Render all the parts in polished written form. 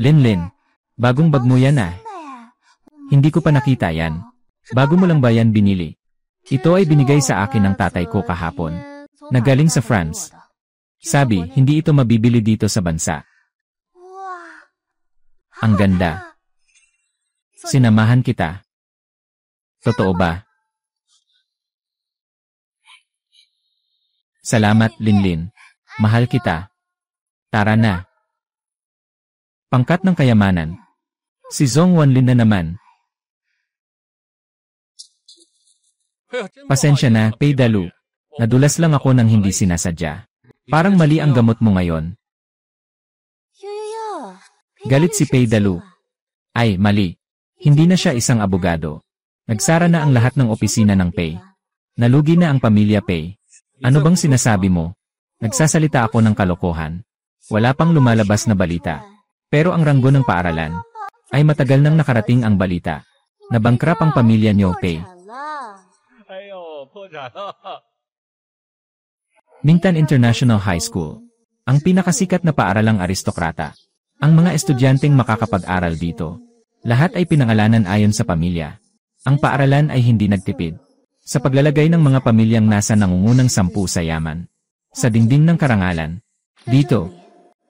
Linlin, bagong bag mo yan ah. Hindi ko pa nakita yan. Bago mo lang ba yan binili? Ito ay binigay sa akin ng tatay ko kahapon. Nagaling sa France. Sabi, hindi ito mabibili dito sa bansa. Ang ganda. Sinamahan kita. Totoo ba? Salamat, Linlin. Mahal kita. Tara na. Pangkat ng kayamanan. Si Zhong Wanlin na naman. Pasensya na, Pei Dalu. Nadulas lang ako ng hindi sinasadya. Parang mali ang gamot mo ngayon. Galit si Pei Dalu. Ay, mali. Hindi na siya isang abogado. Nagsara na ang lahat ng opisina ng Pei. Nalugi na ang pamilya Pei. Ano bang sinasabi mo? Nagsasalita ako ng kalokohan. Wala pang lumalabas na balita. Pero ang ranggo ng paaralan ay matagal nang nakarating ang balita. Nabangkrap ang pamilya niyo, Pei. Mingtan International High School. Ang pinakasikat na paaralang aristokrata. Ang mga estudyanteng makakapag-aral dito. Lahat ay pinangalanan ayon sa pamilya. Ang paaralan ay hindi nagtipid sa paglalagay ng mga pamilyang nasa nangungunang 10 sa yaman. Sa dingding ng karangalan. Dito,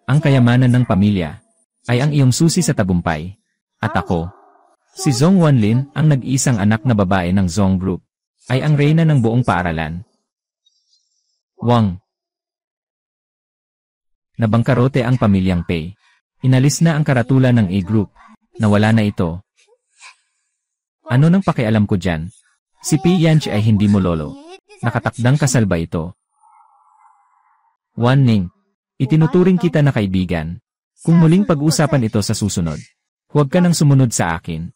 ang kayamanan ng pamilya ay ang iyong susi sa tagumpay. At ako, si Zhong Wanlin, ang nag-iisang anak na babae ng Zhong Group, ay ang reyna ng buong paaralan. Wang. Nabangkarote ang pamilyang Pei. Inalis na ang karatula ng A-Group. Nawala na ito. Ano nang pakialam ko dyan? Si Pei Yanchi ay hindi mo lolo. Nakatakdang kasal ba ito? Wan Ning, itinuturing kita na kaibigan. Kung muling pag-usapan ito sa susunod, huwag ka nang sumunod sa akin.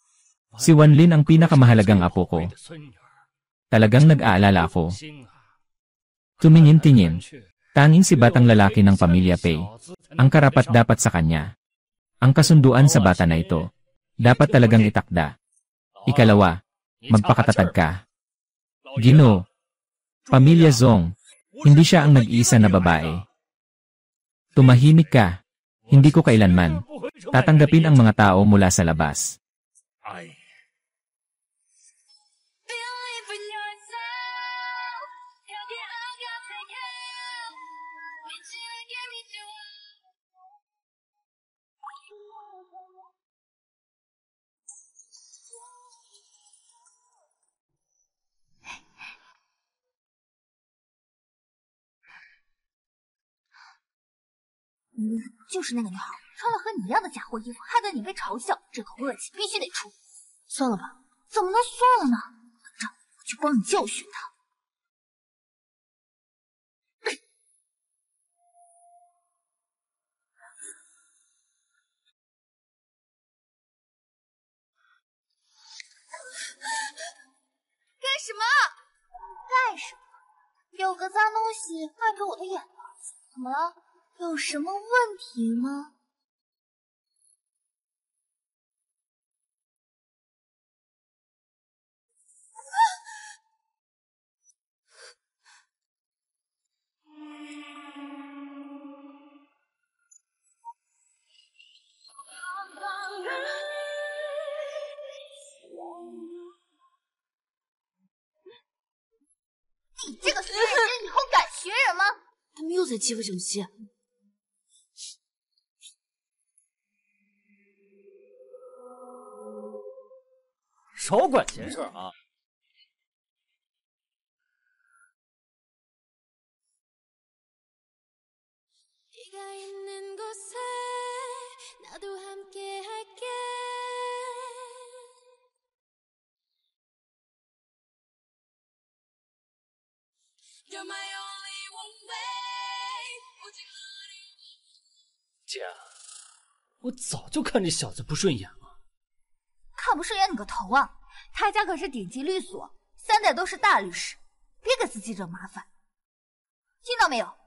Si Wanlin ang pinakamahalagang apo ko. Talagang nag-aalala ako. Tumingin-tingin. Tanging si batang lalaki ng pamilya Pei. Ang karapat-dapat sa kanya. Ang kasunduan sa bata na ito. Dapat talagang itakda. Ikalawa, magpakatatag ka. Ginoo. Pamilya Zhong. Hindi siya ang nag-iisa na babae. Tumahimik ka. Hindi ko kailanman tatanggapin ang mga tao mula sa labas.就是那个女孩，穿了和你一样的假货衣服，害得你被嘲笑，这口恶气必须得出。算了吧，怎么能算了呢？等着，我去帮你教训她。干什么？干什么？有个脏东西碍着我的眼了，怎么了？有什么问题吗？你这个衰人，以后敢学人吗？他们又在欺负小七。少管闲事啊！姐，我早就看这小子不顺眼了。看不顺眼你个头啊！他家可是顶级律所，3代都是大律师，别给自己惹麻烦，听到没有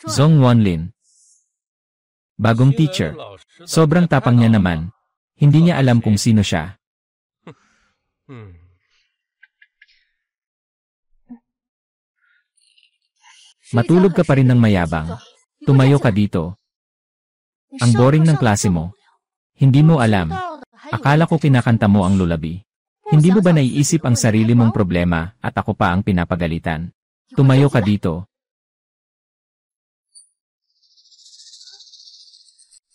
？Zhong Wanlin. Bagong teacher. Sobrang tapang niya naman. Hindi niya alam kung sino siya. Matulog ka pa rin ng mayabang. Tumayo ka dito. Ang boring ng klase mo. Hindi mo alam. Akala ko kinakanta mo ang lullaby. Hindi mo ba naiisip ang sarili mong problema at ako pa ang pinapagalitan? Tumayo ka dito.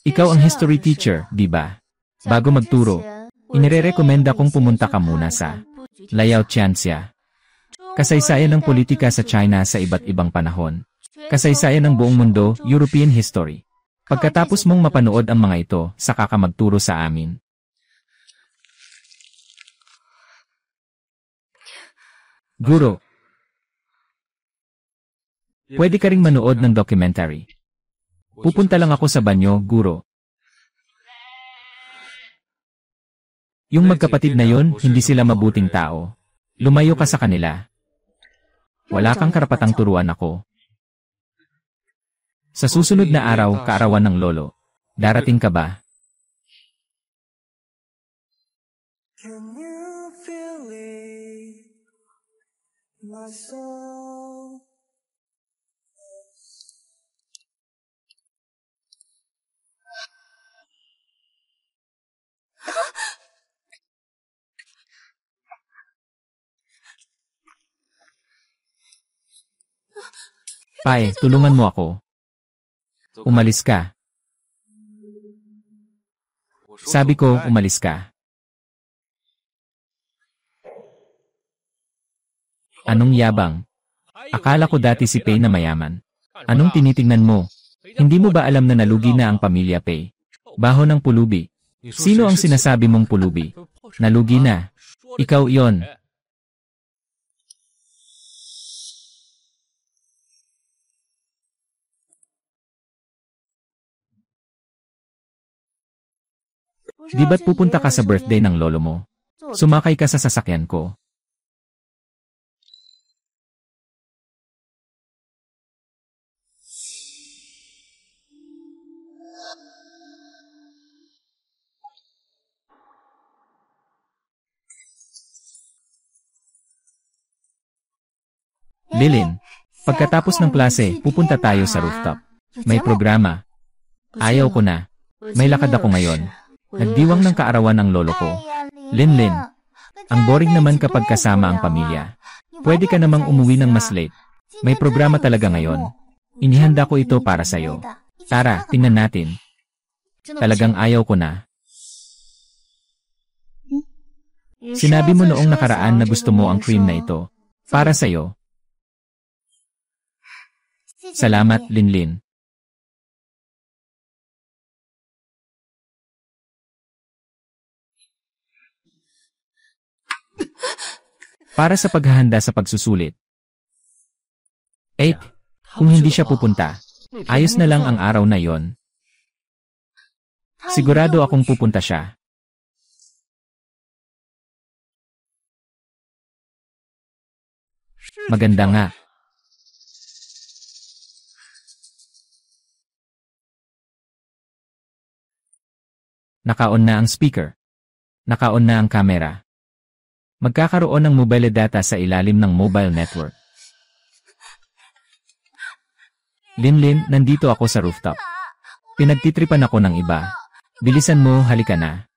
Ikaw ang history teacher, di ba? Bago magturo, inirerekomenda kong pumunta ka muna sa Layao Tianxia. Kasaysayan ng politika sa China sa iba't ibang panahon. Kasaysayan ng buong mundo, European history. Pagkatapos mong mapanood ang mga ito, saka ka magturo sa amin. Guro, pwede ka ring manood ng documentary. Pupunta lang ako sa banyo, guro. Yung magkapatid na yon, hindi sila mabuting tao. Lumayo ka sa kanila. Wala kang karapatang turuan ako. Sa susunod na araw, kaarawan ng lolo. Darating ka ba? Can you feel it? My soul. Pai, tulungan mo ako. Umalis ka. Sabi ko, umalis ka. Anong yabang? Akala ko dati si Pei na mayaman. Anong tinitingnan mo? Hindi mo ba alam na nalugi na ang pamilya Pei? Baho ng pulubi. Sino ang sinasabi mong pulubi? Nalugi na. Ikaw iyon. Di ba't pupunta ka sa birthday ng lolo mo? Sumakay ka sa sasakyan ko. Lilin, pagkatapos ng klase, pupunta tayo sa rooftop. May programa. Ayaw ko na. May lakad ako ngayon. Nagdiwang ng kaarawan ng lolo ko. Linlin, ang boring naman kapag kasama ang pamilya. Pwede ka namang umuwi ng mas late. May programa talaga ngayon. Inihanda ko ito para sa'yo. Tara, tingnan natin. Talagang ayaw ko na. Sinabi mo noong nakaraan na gusto mo ang cream na ito. Para sa'yo. Salamat, Linlin. Para sa paghahanda sa pagsusulit. 8. Kung hindi siya pupunta, ayos na lang ang araw na yon. Sigurado akong pupunta siya. Maganda nga. Naka-on na ang speaker. Naka-on na ang camera. Magkakaroon ng mobile data sa ilalim ng mobile network. Linlin, nandito ako sa rooftop. Pinagtitripan ako ng iba. Bilisan mo, halika na.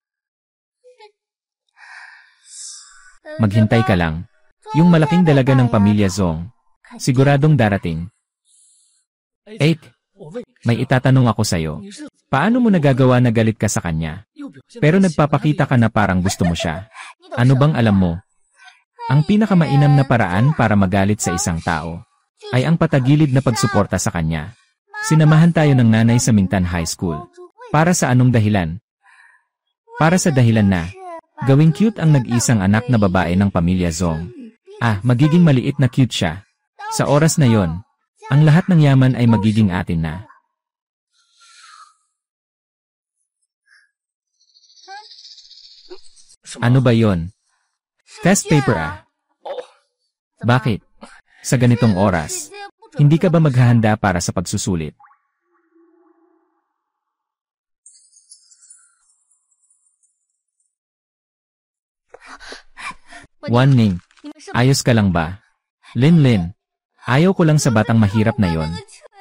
Maghintay ka lang. Yung malaking dalaga ng pamilya Zong, siguradong darating. 8. May itatanong ako sa'yo. Paano mo nagagawa na galit ka sa kanya? Pero nagpapakita ka na parang gusto mo siya. Ano bang alam mo? Ang pinakamainam na paraan para magalit sa isang tao ay ang patagilid na pagsuporta sa kanya. Sinamahan tayo ng nanay sa Mintan High School. Para sa anong dahilan? Para sa dahilan na gawing cute ang nag-isang anak na babae ng pamilya Zong. Magiging maliit na cute siya. Sa oras na yon, ang lahat ng yaman ay magiging atin na. Ano ba yon? Test paper Bakit? Sa ganitong oras, hindi ka ba maghahanda para sa pagsusulit? Wan Ning, ayos ka lang ba? Linlin, Ayaw ko lang sa batang mahirap na yon.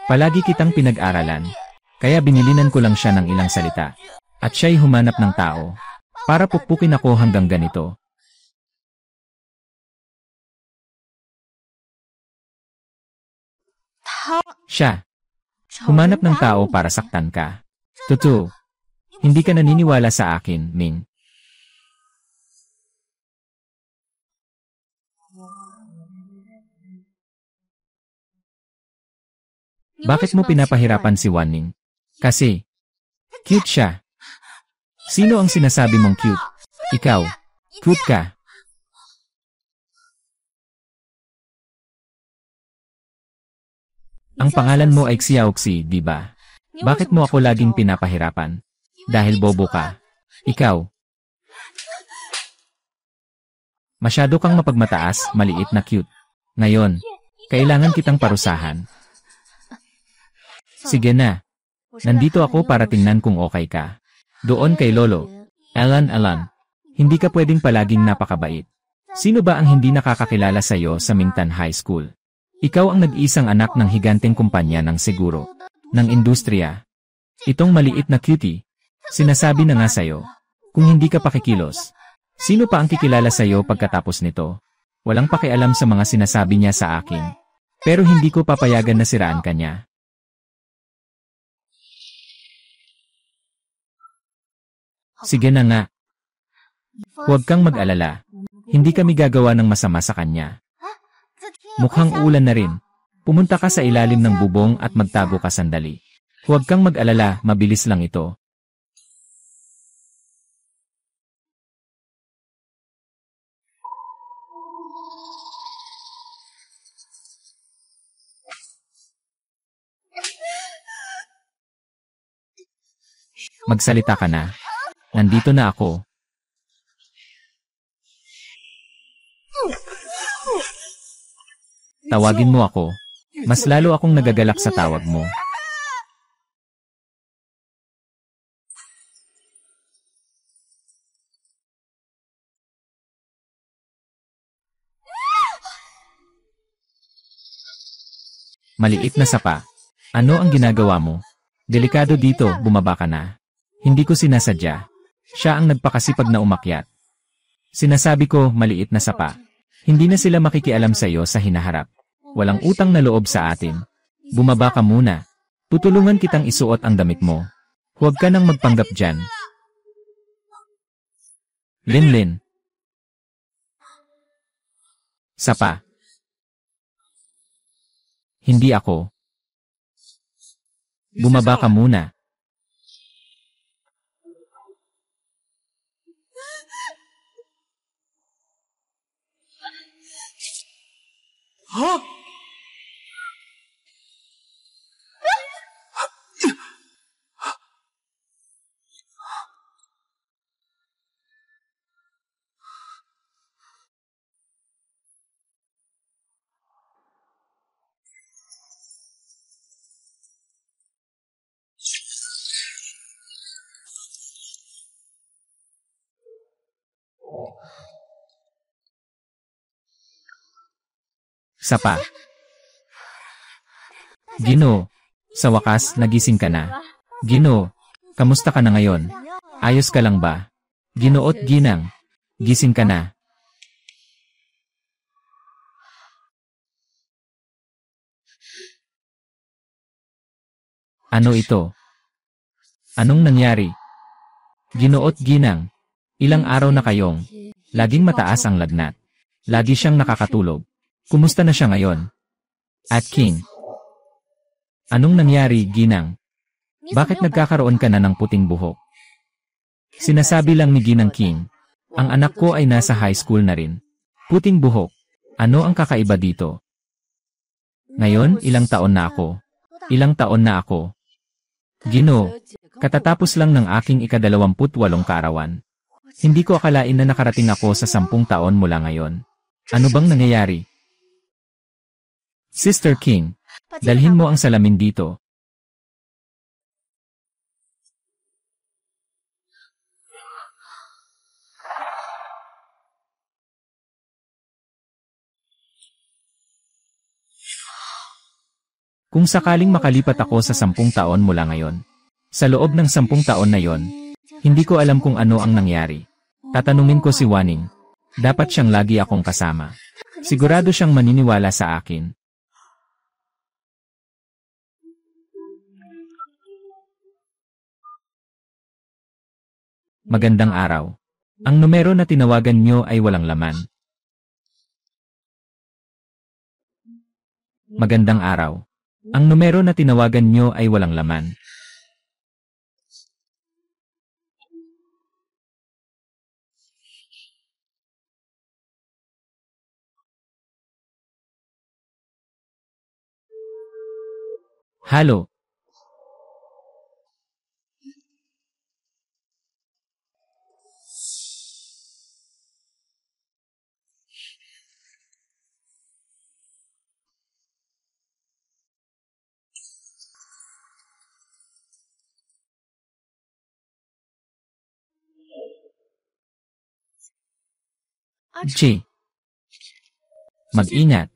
Palagi kitang pinag-aralan. Kaya binilinan ko lang siya ng ilang salita. At siya'y humanap ng tao. Para pukpukin ako hanggang ganito. Siya. Humanap ng tao para saktan ka. Totoo. Hindi ka naniniwala sa akin, Ming. Bakit mo pinapahirapan si Wanning? Kasi, cute siya. Sino ang sinasabi mong cute? Ikaw. Cute ka. Ang pangalan mo ay Xiaoxi, di ba? Bakit mo ako laging pinapahirapan? Dahil bobo ka. Ikaw. Masyado kang mapagmataas, maliit na cute. Ngayon, kailangan kitang parusahan. Sige na. Nandito ako para tingnan kung okay ka. Doon kay Lolo. Alan, hindi ka pwedeng palaging napakabait. Sino ba ang hindi nakakakilala sa'yo sa Mingtan High School? Ikaw ang nag-iisang anak ng higanteng kumpanya ng seguro, ng industriya. Itong maliit na cutie. Sinasabi na nga sa'yo, kung hindi ka pakikilos, sino pa ang kikilala sa'yo pagkatapos nito? Walang pakialam sa mga sinasabi niya sa akin. Pero hindi ko papayagan na siraan ka niya. Sige na nga. Huwag kang mag-alala. Hindi kami gagawa ng masama sa kanya. Mukhang ulan na rin. Pumunta ka sa ilalim ng bubong at magtago ka sandali. Huwag kang mag-alala, mabilis lang ito. Magsalita ka na. Nandito na ako. Tawagin mo ako. Mas lalo akong nagagalak sa tawag mo. Maliit na sapa. Ano ang ginagawa mo? Delikado dito, bumaba ka na. Hindi ko sinasadya. Siya ang nagpakasipag na umakyat. Sinasabi ko, maliit na sapa. Hindi na sila makikialam sa iyo sa hinaharap. Walang utang na loob sa atin. Bumaba ka muna. Tutulungan kitang isuot ang damit mo. Huwag ka nang magpanggap dyan. Linlin. Sapa. Hindi ako. Bumaba ka muna. Huh? Sapa. Gino, sa wakas, nagising ka na. Gino, kamusta ka na ngayon? Ayos ka lang ba? Ginoot Ginang, gising ka na. Ano ito? Anong nangyari? Ginoot Ginang, ilang araw na kayong laging mataas ang lagnat. Lagi siyang nakakatulog. Kumusta na siya ngayon? At King, anong nangyari, Ginang? Bakit nagkakaroon ka na ng puting buhok? Sinasabi lang ni Ginang King, ang anak ko ay nasa high school na rin. Puting buhok, ano ang kakaiba dito? Ngayon, ilang taon na ako? Ilang taon na ako? Gino, katatapos lang ng aking ika-28 kaarawan. Hindi ko akalain na nakarating ako sa 10 taon mula ngayon. Ano bang nangyayari? Sister King, dalhin mo ang salamin dito. Kung sakaling makalipat ako sa 10 taon mula ngayon, sa loob ng 10 taon na yon, hindi ko alam kung ano ang nangyari. Tatanungin ko si Waning. Dapat siyang lagi akong kasama. Sigurado siyang maniniwala sa akin. Magandang araw. Ang numero na tinawagan niyo ay walang laman. Magandang araw. Ang numero na tinawagan niyo ay walang laman. Halo. Chi. Mag-ingat.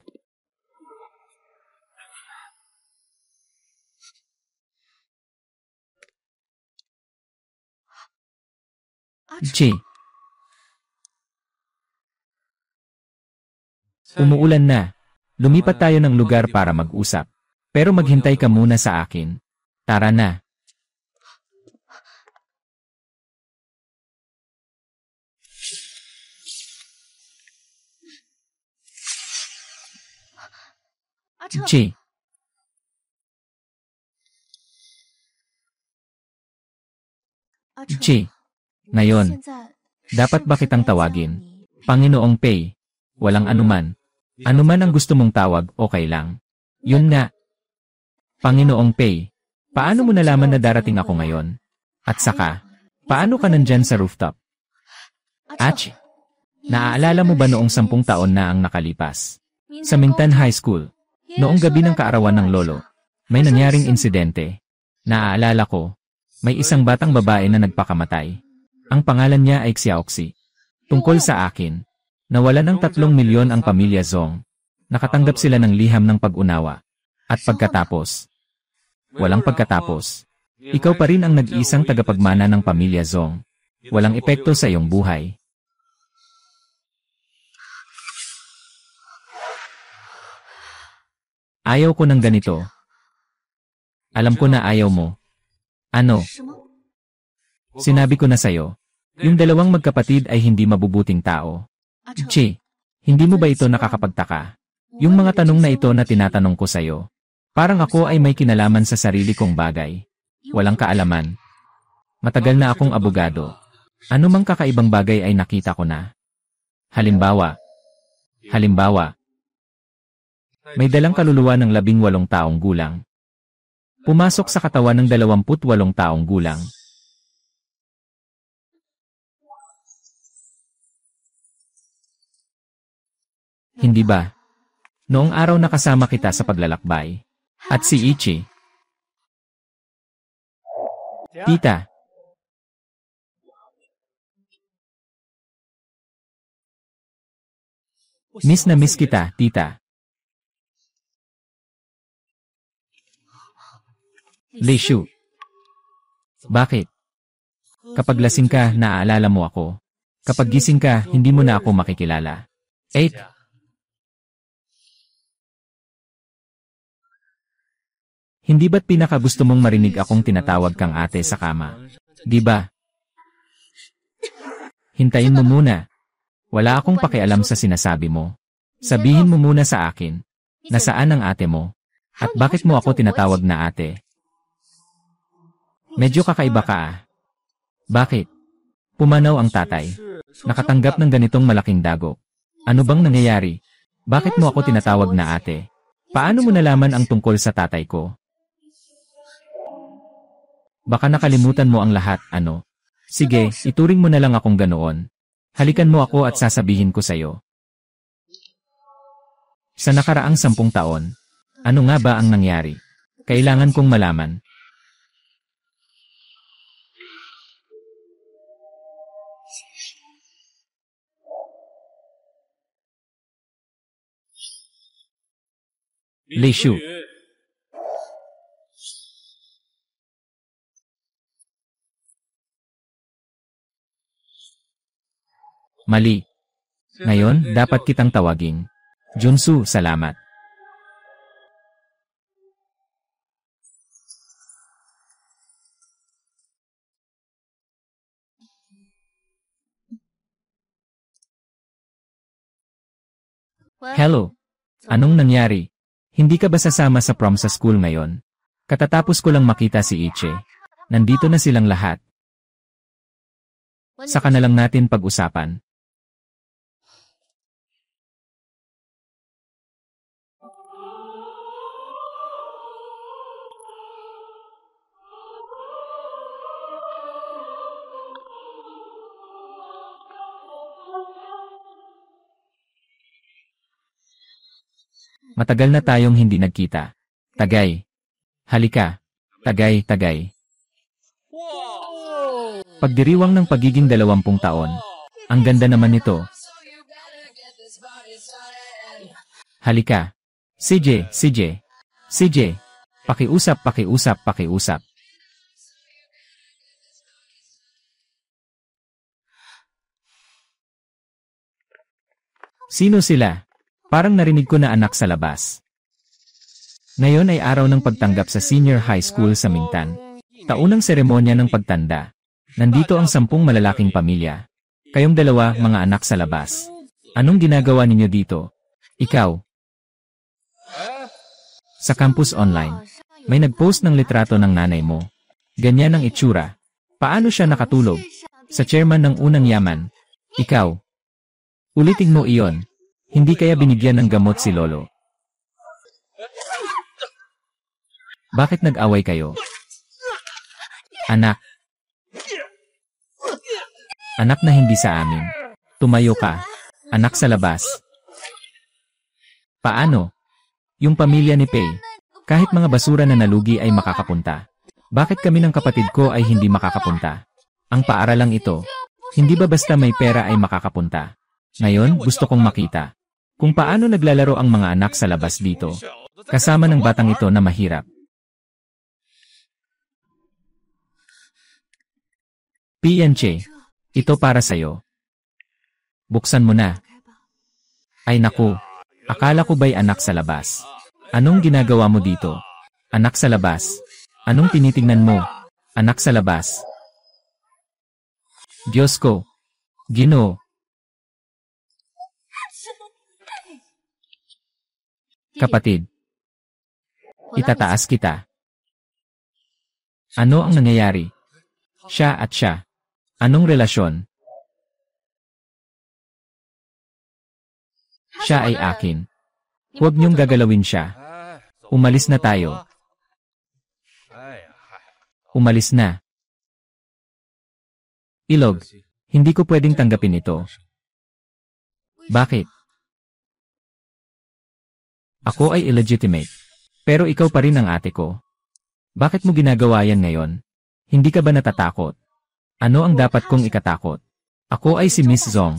Chi. Umuulan na. Lumipat tayo ng lugar para mag-usap. Pero maghintay ka muna sa akin. Tara na. Chi. Chi. Ngayon, dapat ba kitang tawagin? Panginoong Pei. Walang anuman. Anuman ang gusto mong tawag, okay lang. Yun nga. Panginoong Pei. Paano mo nalaman na darating ako ngayon? At saka, paano ka nandyan sa rooftop? Ach, naaalala mo ba noong 10 taon na ang nakalipas? Sa Mintan High School, noong gabi ng kaarawan ng lolo, may nangyaring insidente. Naaalala ko, may isang batang babae na nagpakamatay. Ang pangalan niya ay Xiaoxi. Tungkol sa akin, nawalan ng 3 milyon ang pamilya Zong. Nakatanggap sila ng liham ng pag-unawa. At pagkatapos, walang pagkatapos, ikaw pa rin ang nag-iisang tagapagmana ng pamilya Zong. Walang epekto sa iyong buhay. Ayaw ko ng ganito. Alam ko na ayaw mo. Ano? Sinabi ko na sa'yo, yung dalawang magkapatid ay hindi mabubuting tao. Chi, hindi mo ba ito nakakapagtaka? Yung mga tanong na ito na tinatanong ko sa'yo, parang ako ay may kinalaman sa sarili kong bagay. Walang kaalaman. Matagal na akong abogado. Ano mang kakaibang bagay ay nakita ko na. Halimbawa, may dalang kaluluwa ng 18 taong gulang. Pumasok sa katawan ng 28 taong gulang. Hindi ba? Noong araw na kasama kita sa paglalakbay. At si Ichi. Tita. Miss na miss kita, tita. Leishu. Bakit? Kapag lasing ka, naaalala mo ako. Kapag gising ka, hindi mo na ako makikilala. 8. Hindi ba't pinakagusto mong marinig akong tinatawag kang ate sa kama? Di ba? Hintayin mo muna. Wala akong pakialam sa sinasabi mo. Sabihin mo muna sa akin, nasaan ang ate mo? At bakit mo ako tinatawag na ate? Medyo kakaiba ka ah. Bakit? Pumanaw ang tatay. Nakatanggap ng ganitong malaking dagok. Ano bang nangyayari? Bakit mo ako tinatawag na ate? Paano mo nalaman ang tungkol sa tatay ko? Baka nakalimutan mo ang lahat, ano? Sige, ituring mo na lang akong ganoon. Halikan mo ako at sasabihin ko sa'yo. Sa nakaraang 10 taon, ano nga ba ang nangyari? Kailangan kong malaman. Leishu. Mali. Ngayon, dapat kitang tawaging. Junsu, salamat. Hello. Anong nangyari? Hindi ka ba sasama sa prom sa school ngayon? Katatapos ko lang makita si Iche. Nandito na silang lahat. Saka na lang natin pag-usapan. Matagal na tayong hindi nagkita. Tagay. Halika. Tagay, tagay. Pagdiriwang ng pagiging 20 taon. Ang ganda naman nito. Halika. CJ, CJ. CJ. Pakiusap, pakiusap, pakiusap. Sino sila? Parang narinig ko na anak sa labas. Ngayon ay araw ng pagtanggap sa senior high school sa Mintan. Taunang seremonya ng pagtanda. Nandito ang 10 malalaking pamilya. Kayong dalawa, mga anak sa labas. Anong ginagawa ninyo dito? Ikaw. Sa campus online, may nag-post ng litrato ng nanay mo. Ganyan ang itsura. Paano siya nakatulog? Sa chairman ng unang yaman. Ikaw. Ulitin mo iyon. Hindi kaya binigyan ng gamot si Lolo? Bakit nag-away kayo? Anak. Anak na hindi sa amin. Tumayo ka. Anak sa labas. Paano? Yung pamilya ni Pei. Kahit mga basura na nalugi ay makakapunta. Bakit kami ng kapatid ko ay hindi makakapunta? Ang paaralang ito. Hindi ba basta may pera ay makakapunta? Ngayon, gusto kong makita kung paano naglalaro ang mga anak sa labas dito, kasama ng batang ito na mahirap. PNC, ito para sa'yo. Buksan mo na. Ay naku, akala ko ba'y anak sa labas? Anong ginagawa mo dito? Anak sa labas. Anong tinitingnan mo? Anak sa labas. Diyos ko. Ginoo. Kapatid. Itataas kita. Ano ang nangyayari? Siya at siya. Anong relasyon? Siya ay akin. Huwag niyong gagalawin siya. Umalis na tayo. Umalis na. Ilog, hindi ko pwedeng tanggapin ito. Bakit? Ako ay illegitimate. Pero ikaw pa rin ang ate ko. Bakit mo ginagawa yan ngayon? Hindi ka ba natatakot? Ano ang dapat kong ikatakot? Ako ay si Miss Zong.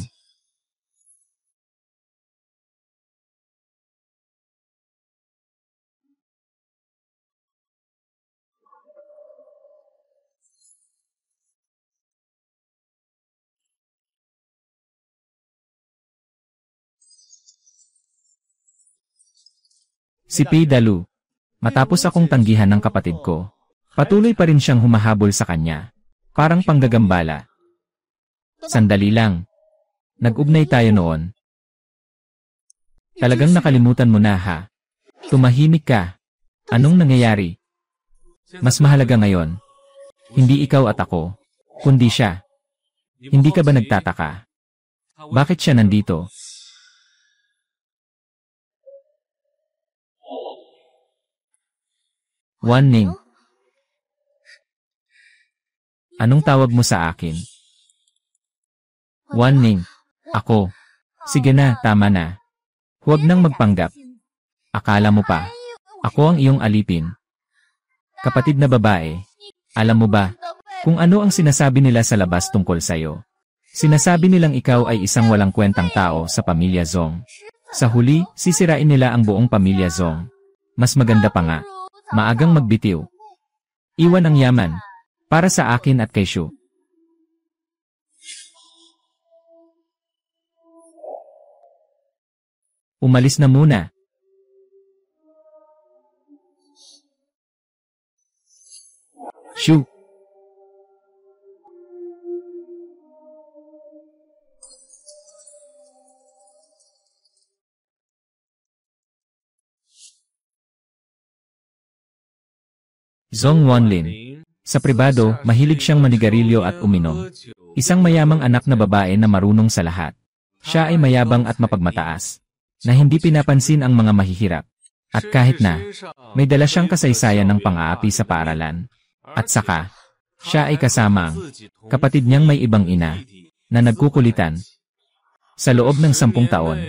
Si Pei Dalu. Matapos akong tanggihan ng kapatid ko, patuloy pa rin siyang humahabol sa kanya. Parang panggagambala. Sandali lang. Nag-ugnay tayo noon. Talagang nakalimutan mo na ha. Tumahimik ka. Anong nangyayari? Mas mahalaga ngayon. Hindi ikaw at ako, kundi siya. Hindi ka ba nagtataka? Bakit siya nandito? Wan-ning. Anong tawag mo sa akin? Wan-ning. Ako. Sige na, tama na. Huwag nang magpanggap. Akala mo pa. Ako ang iyong alipin. Kapatid na babae. Alam mo ba kung ano ang sinasabi nila sa labas tungkol sa'yo? Sinasabi nilang ikaw ay isang walang kwentang tao sa pamilya Zong. Sa huli, sisirain nila ang buong pamilya Zong. Mas maganda pa nga. Maagang magbitiw. Iwan ang yaman. Para sa akin at kay Shu. Umalis na muna. Shoo! Zhong Wanlin. Sa pribado, mahilig siyang manigarilyo at uminom. Isang mayamang anak na babae na marunong sa lahat. Siya ay mayabang at mapagmataas, na hindi pinapansin ang mga mahihirap. At kahit na, may dala siyang kasaysayan ng pang-aapi sa paaralan. At saka, siya ay kasama ang kapatid niyang may ibang ina, na nagkukulitan. Sa loob ng 10 taon,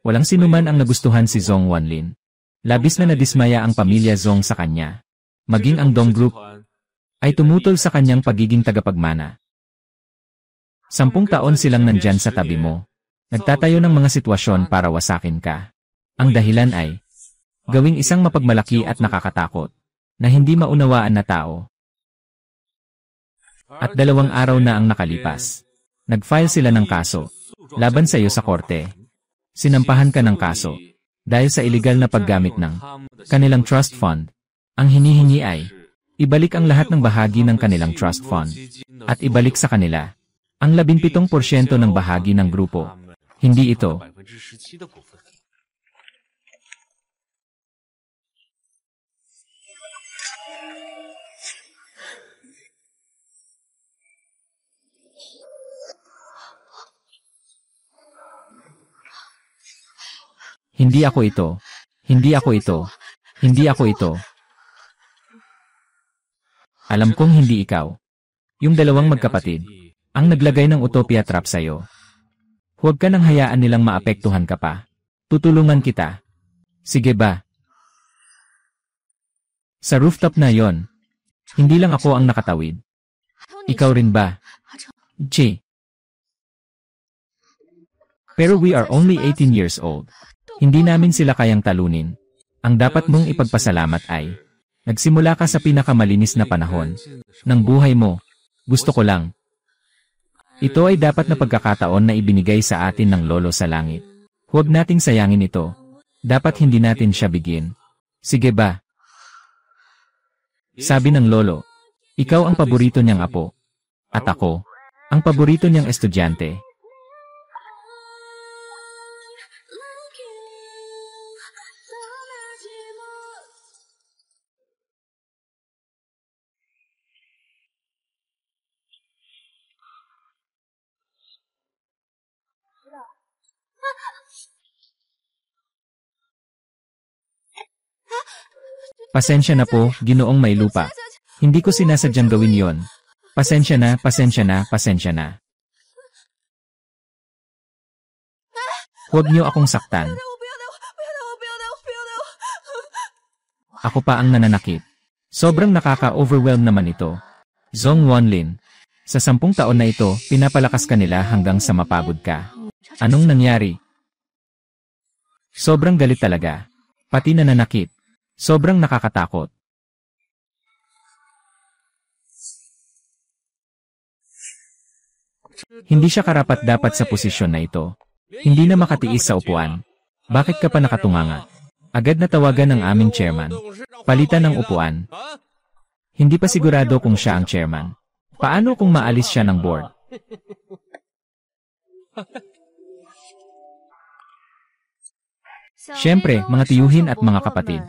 walang sinuman ang nagustuhan si Zhong Wanlin. Labis na nadismaya ang pamilya Zhong sa kanya. Maging ang Dong Group ay tumutol sa kanyang pagiging tagapagmana. 10 taon silang nandyan sa tabi mo. Nagtatayo ng mga sitwasyon para wasakin ka. Ang dahilan ay gawing isang mapagmalaki at nakakatakot na hindi maunawaan na tao. At 2 araw na ang nakalipas. Nag-file sila ng kaso laban sa iyo sa korte. Sinampahan ka ng kaso dahil sa iligal na paggamit ng kanilang trust fund. Ang hinihingi ay ibalik ang lahat ng bahagi ng kanilang trust fund at ibalik sa kanila ang 17% ng bahagi ng grupo. Hindi ito. Hindi ako ito. Hindi ako ito. Hindi ako ito. Alam kong hindi ikaw. Yung 2 magkapatid, ang naglagay ng Utopia Trap sa'yo. Huwag ka nang hayaan nilang maapektuhan ka pa. Tutulungan kita. Sige ba? Sa rooftop na yon, hindi lang ako ang nakatawid. Ikaw rin ba? Che. Pero we are only 18 years old. Hindi namin sila kayang talunin. Ang dapat mong ipagpasalamat ay nagsimula ka sa pinakamalinis na panahon ng buhay mo. Gusto ko lang. Ito ay dapat na pagkakataon na ibinigay sa atin ng lolo sa langit. Huwag nating sayangin ito. Dapat hindi natin siya bigyan. Sige ba? Sabi ng lolo, ikaw ang paborito niyang apo. At ako, ang paborito niyang estudyante. Pasensya na po, Ginoong May Lupa. Hindi ko sinasadyang gawin yon. Pasensya na, pasensya na, pasensya na. Huwag niyo akong saktan. Ako pa ang nananakit. Sobrang nakaka-overwhelm naman ito. Zhong Wanlin. Sa 10 taon na ito, pinapalakas ka nila hanggang sa mapagod ka. Anong nangyari? Sobrang galit talaga. Pati nananakit. Sobrang nakakatakot. Hindi siya karapat-dapat sa posisyon na ito. Hindi na makatiis sa upuan. Bakit ka pa nakatunganga? Agad na tawagan ng aming chairman. Palitan ng upuan. Hindi pa sigurado kung siya ang chairman. Paano kung maalis siya ng board? Siyempre, mga tiyuhin at mga kapatid.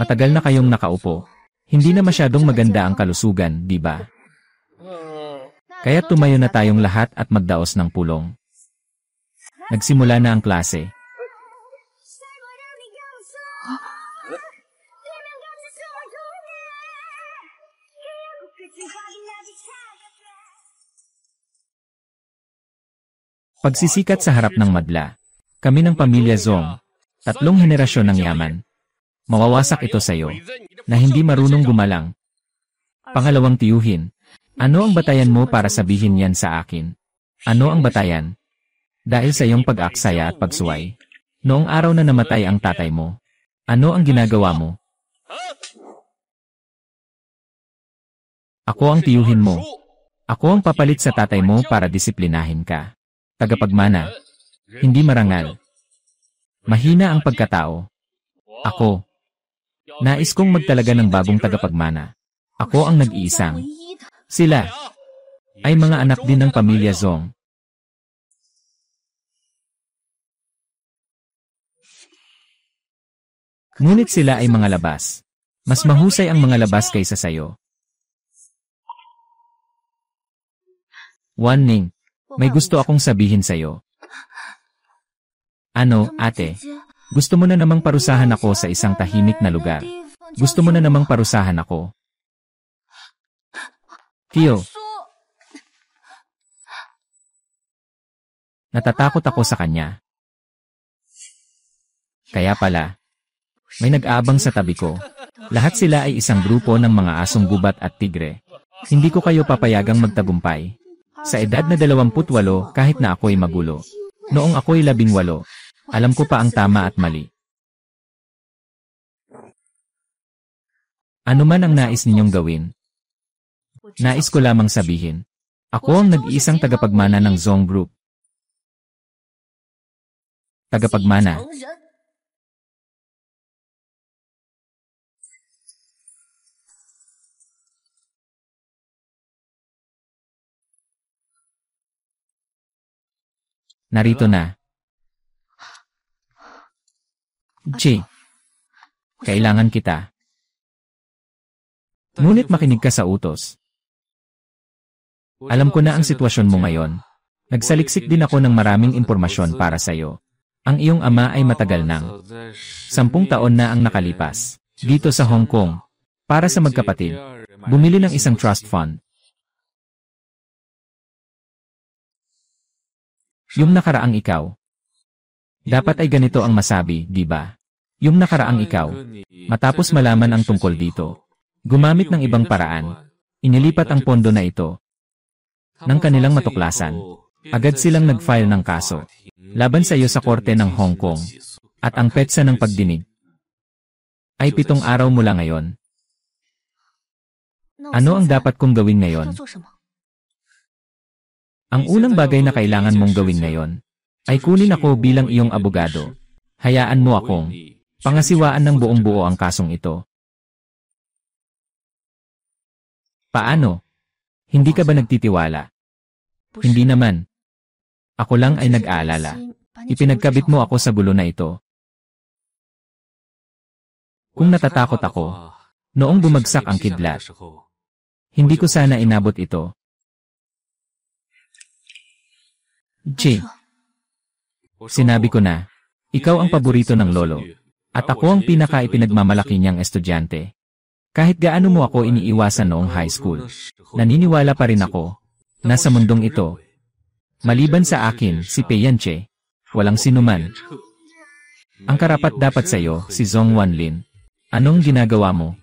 Matagal na kayong nakaupo. Hindi na masyadong maganda ang kalusugan, di ba? Kaya tumayo na tayong lahat at magdaos ng pulong. Nagsimula na ang klase. Pagsisikat sa harap ng madla. Kami ng pamilya Zhong. 3 henerasyon ng yaman. Mawawasak ito sa iyo, na hindi marunong gumalang. Pangalawang tiyuhin, ano ang batayan mo para sabihin yan sa akin? Ano ang batayan? Dahil sa iyong pag-aksaya at pagsuway. Noong araw na namatay ang tatay mo, ano ang ginagawa mo? Ako ang tiyuhin mo. Ako ang papalit sa tatay mo para disiplinahin ka. Tagapagmana. Hindi marangal. Mahina ang pagkatao. Ako. Nais kong magtalaga ng bagong tagapagmana. Ako ang nag-iisang. Sila ay mga anak din ng pamilya Zong. Ngunit sila ay mga labas. Mas mahusay ang mga labas kaysa sayo. Ning, may gusto akong sabihin sayo. Ano, ate? Gusto mo na namang parusahan ako sa isang tahimik na lugar. Gusto mo na namang parusahan ako. Tio. Natatakot ako sa kanya. Kaya pala, may nag-aabang sa tabi ko. Lahat sila ay isang grupo ng mga asong gubat at tigre. Hindi ko kayo papayagang magtagumpay. Sa edad na 28, kahit na ako'y magulo. Noong ako'y 18, alam ko pa ang tama at mali. Ano man ang nais ninyong gawin, nais ko lamang sabihin, ako ang nag-iisang tagapagmana ng Zong Group. Tagapagmana. Narito na. Chi, kailangan kita. Ngunit makinig ka sa utos. Alam ko na ang sitwasyon mo ngayon. Nagsaliksik din ako ng maraming impormasyon para sa iyo. Ang iyong ama ay matagal nang 10 taon na ang nakalipas dito sa Hong Kong para sa magkapatid. Bumili ng isang trust fund. Yung nakaraang ikaw. Dapat ay ganito ang masabi, di ba? Yung nakaraang ikaw. Matapos malaman ang tungkol dito, gumamit ng ibang paraan. Inilipat ang pondo na ito ng kanilang matuklasan. Agad silang nag-file ng kaso laban sa iyo sa korte ng Hong Kong. At ang petsa ng pagdinig ay 7 araw mula ngayon. Ano ang dapat kong gawin ngayon? Ang unang bagay na kailangan mong gawin ngayon ay kunin ako bilang iyong abogado. Hayaan mo akong pangasiwaan ng buong buo ang kasong ito. Paano? Hindi ka ba nagtitiwala? Hindi naman. Ako lang ay nag-aalala. Ipinagkabit mo ako sa gulo na ito. Kung natatakot ako, noong bumagsak ang kidlat, hindi ko sana inabot ito. Chi, sinabi ko na, ikaw ang paborito ng lolo, at ako ang pinaka-ipinagmamalaki niyang estudyante. Kahit gaano mo ako iniiwasan noong high school, naniniwala pa rin ako na sa mundong ito, maliban sa akin, si Peiyanche, walang sinuman. Ang karapat-dapat sa iyo, si Zong Wanlin. Anong ginagawa mo?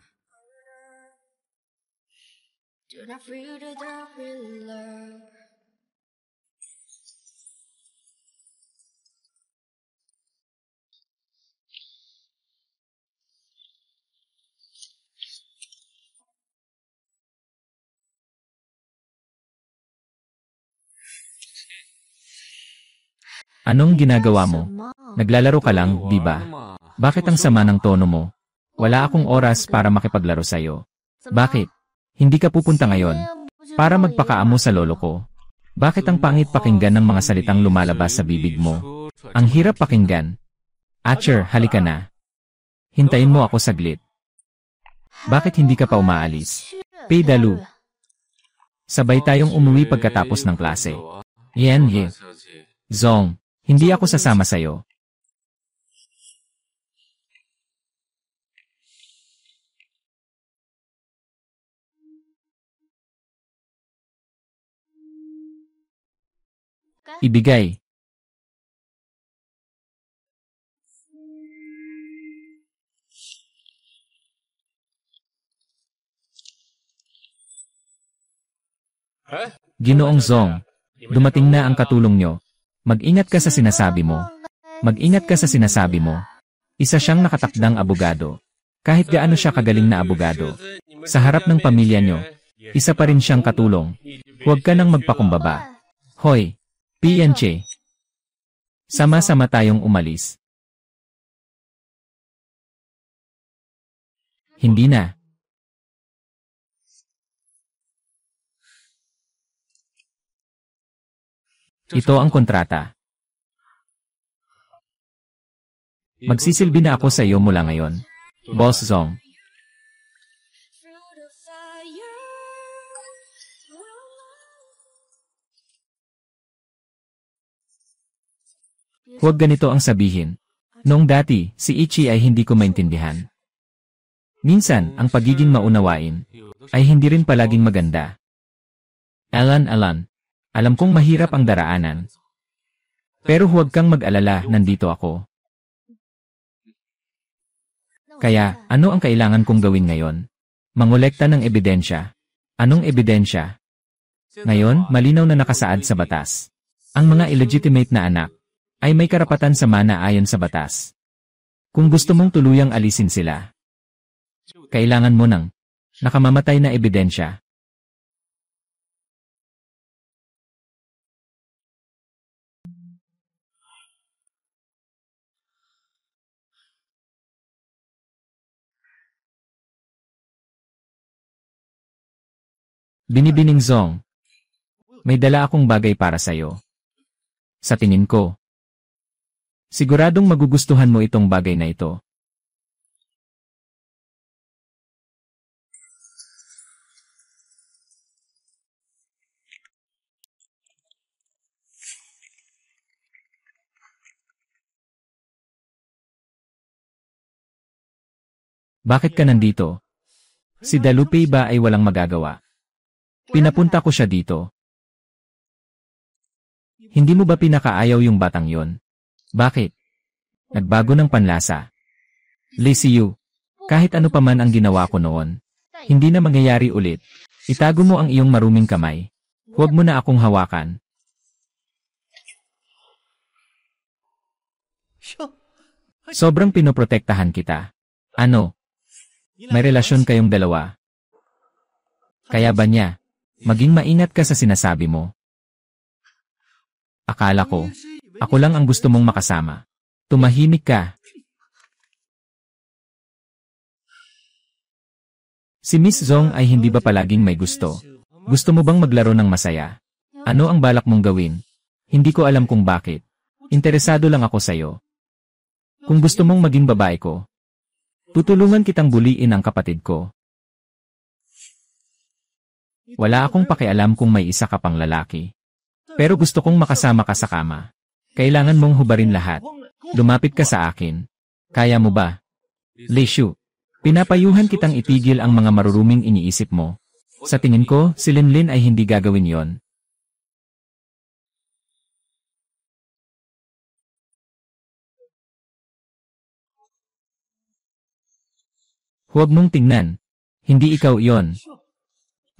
Anong ginagawa mo? Naglalaro ka lang, di ba? Bakit ang sama ng tono mo? Wala akong oras para makipaglaro sa'yo. Bakit? Hindi ka pupunta ngayon para magpakaamo sa lolo ko. Bakit ang pangit pakinggan ng mga salitang lumalabas sa bibig mo? Ang hirap pakinggan. Archer, halika na. Hintayin mo ako saglit. Bakit hindi ka pa umaalis? Pei Dalu. Sabay tayong umuwi pagkatapos ng klase. Yan, ye. Zong. Hindi ako sasama sa'yo. Ibigay. Ginoong Zong, dumating na ang katulong nyo. Mag-ingat ka sa sinasabi mo. Mag-ingat ka sa sinasabi mo. Isa siyang nakatakdang abogado. Kahit gaano siya kagaling na abogado, sa harap ng pamilya nyo, isa pa rin siyang katulong. Huwag ka nang magpakumbaba. Hoy, Peiyanche. Sama-sama tayong umalis. Hindi na. Ito ang kontrata. Magsisilbi na ako sa iyo mula ngayon. Boss Zong. Huwag ganito ang sabihin. Noong dati, si Ichi ay hindi ko maintindihan. Minsan, ang pagiging maunawain ay hindi rin palaging maganda. Alan, alam kong mahirap ang daraanan. Pero huwag kang mag-alala, nandito ako. Kaya, ano ang kailangan kong gawin ngayon? Mangolekta ng ebidensya. Anong ebidensya? Ngayon, malinaw na nakasaad sa batas. Ang mga illegitimate na anak ay may karapatan sa mana ayon sa batas. Kung gusto mong tuluyang alisin sila, kailangan mo ng nakamamatay na ebidensya. Binibining Zong, may dala akong bagay para sa'yo. Sa tingin ko, siguradong magugustuhan mo itong bagay na ito. Bakit ka nandito? Si Dalupe ba ay walang magagawa? Pinapunta ko siya dito. Hindi mo ba pinakaayaw yung batang yon? Bakit? Nagbago ng panlasa. Lisiu, kahit ano pa man ang ginawa ko noon, hindi na mangyayari ulit. Itago mo ang iyong maruming kamay. Huwag mo na akong hawakan. Sobrang pinoprotektahan kita. Ano? May relasyon kayong dalawa. Kaya ba niya? Maging maingat ka sa sinasabi mo. Akala ko, ako lang ang gusto mong makasama. Tumahimik ka. Si Miss Zong ay hindi ba palaging may gusto? Gusto mo bang maglaro ng masaya? Ano ang balak mong gawin? Hindi ko alam kung bakit. Interesado lang ako sa'yo. Kung gusto mong maging babae ko, tutulungan kitang buliin ang kapatid ko. Wala akong pakialam kung may isa ka pang lalaki. Pero gusto kong makasama ka sa kama. Kailangan mong hubarin lahat. Lumapit ka sa akin. Kaya mo ba? Leishu, pinapayuhan kitang itigil ang mga maruruming iniisip mo. Sa tingin ko, si Linlin ay hindi gagawin yon. Huwag mong tingnan. Hindi ikaw yon.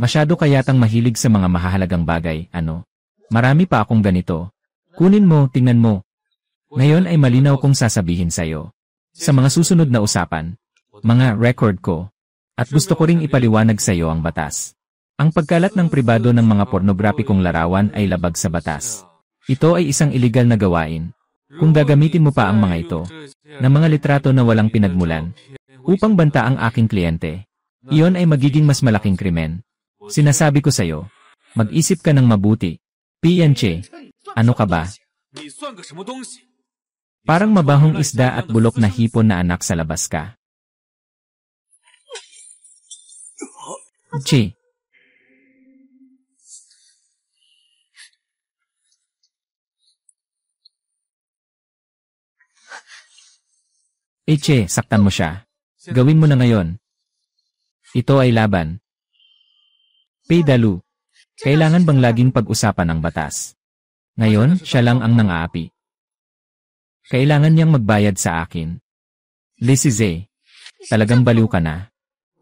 Masyado ka yatang mahilig sa mga mahahalagang bagay, ano? Marami pa akong ganito. Kunin mo, tingnan mo. Ngayon ay malinaw kong sasabihin sa'yo. Sa mga susunod na usapan, mga record ko, at gusto ko ring ipaliwanag sa'yo ang batas. Ang pagkalat ng pribado ng mga pornograpikong larawan ay labag sa batas. Ito ay isang iligal na gawain. Kung gagamitin mo pa ang mga ito, na mga litrato na walang pinagmulan, upang banta ang aking kliyente, iyon ay magiging mas malaking krimen. Sinasabi ko sa'yo, mag-isip ka ng mabuti. Pianche, ano ka ba? Parang mabahong isda at bulok na hipon na anak sa labas ka. Che. Che, saktan mo siya. Gawin mo na ngayon. Ito ay laban. Peidalu, kailangan bang laging pag-usapan ang batas? Ngayon, siya lang ang nang-aapi. Kailangan niyang magbayad sa akin. Lisize, talagang baliw ka na.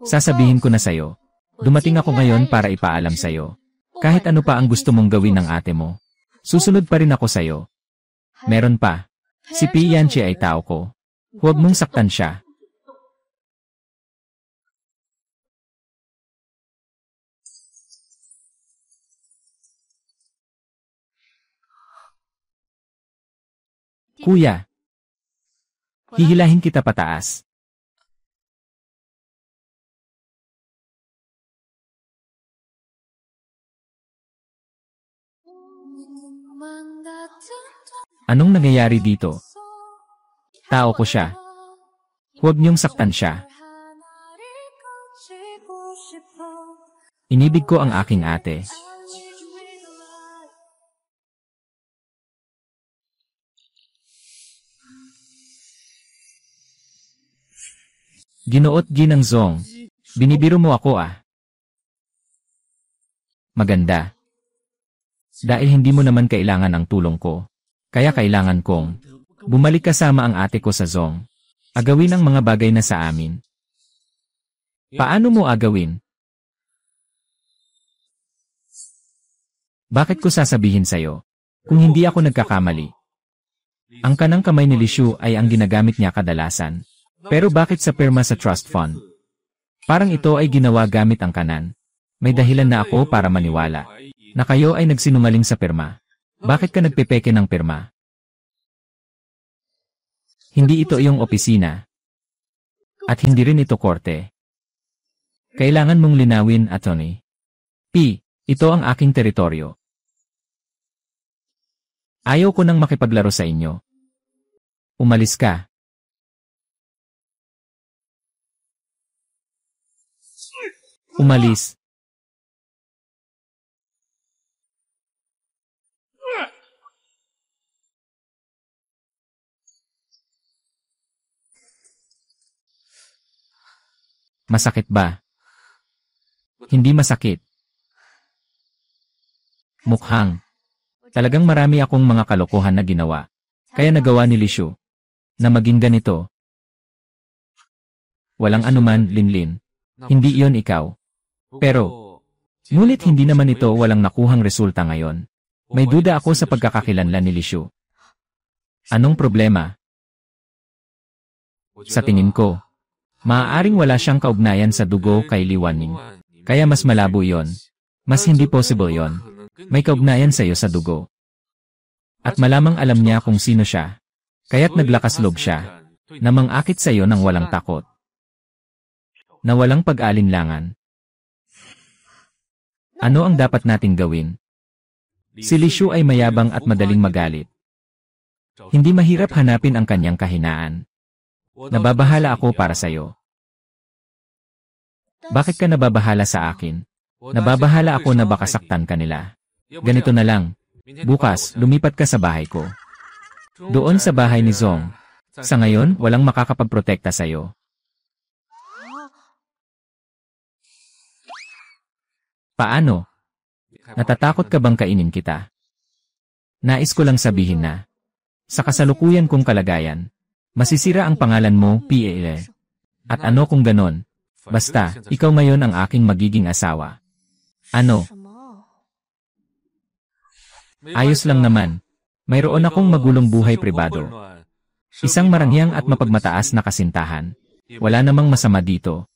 Sasabihin ko na sa'yo. Dumating ako ngayon para ipaalam sa'yo. Kahit ano pa ang gusto mong gawin ng ate mo, susunod pa rin ako sa'yo. Meron pa. Si Pianchi ay tao ko. Huwag mong saktan siya. Kuya, hihilahin kita pataas. Anong nangyayari dito? Tao ko siya. Huwag niyong saktan siya. Inibig ko ang aking ate. Ginuot ginang Zong. Binibiro mo ako ah. Maganda. Dahil hindi mo naman kailangan ang tulong ko. Kaya kailangan kong bumalik kasama ang ate ko sa Zong. Agawin ang mga bagay na sa amin. Paano mo agawin? Bakit ko sasabihin sa'yo? Kung hindi ako nagkakamali. Ang kanang kamay ni Lishu ay ang ginagamit niya kadalasan. Pero bakit sa pirma sa trust fund? Parang ito ay ginawa gamit ang kanan. May dahilan na ako para maniwala na kayo ay nagsinungaling sa pirma. Bakit ka nagpepeke ng pirma? Hindi ito iyong opisina. At hindi rin ito korte. Kailangan mong linawin, attorney. P. Ito ang aking teritoryo. Ayaw ko nang makipaglaro sa inyo. Umalis ka. Umalis. Masakit ba? Hindi masakit. Mukhang. Talagang marami akong mga kalokohan na ginawa. Kaya nagawa ni Lishu na maging ganito. Walang anuman, Linlin. Hindi iyon ikaw. Pero, ngunit hindi naman ito walang nakuhang resulta ngayon. May duda ako sa pagkakakilanlan ni Lishu. Anong problema? Sa tingin ko, maaaring wala siyang kaugnayan sa dugo kay Li Wanning. Kaya mas malabo yon. Mas hindi possible yon. May kaugnayan sa iyo sa dugo. At malamang alam niya kung sino siya. Kaya't naglakas loob siya na mangakit sa iyo ng walang takot. Na walang pag-alinlangan. Ano ang dapat nating gawin? Si Lishu ay mayabang at madaling magalit. Hindi mahirap hanapin ang kanyang kahinaan. Nababahala ako para sa iyo. Bakit ka nababahala sa akin? Nababahala ako na baka saktan ka nila. Ganito na lang. Bukas, lumipat ka sa bahay ko. Doon sa bahay ni Zong. Sa ngayon, walang makakapagprotekta sa iyo. Paano? Natatakot ka bang kainin kita? Nais ko lang sabihin na, sa kasalukuyan kong kalagayan, masisira ang pangalan mo, PAL. At ano kung ganon? Basta, ikaw ngayon ang aking magiging asawa. Ano? Ayos lang naman. Mayroon akong magulong buhay pribado. Isang marangyang at mapagmataas na kasintahan. Wala namang masama dito.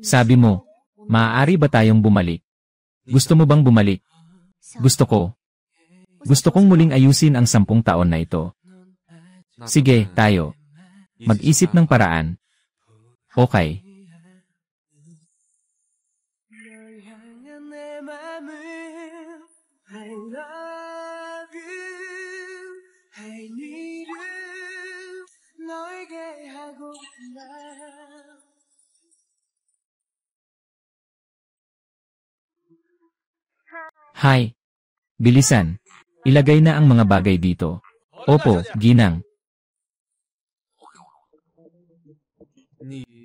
Sabi mo, maaari ba tayong bumalik? Gusto mo bang bumalik? Gusto ko. Gusto kong muling ayusin ang 10 taon na ito. Sige, tayo. Mag-isip ng paraan. Okay. Hi. Bilisan. Ilagay na ang mga bagay dito. Opo, ginang.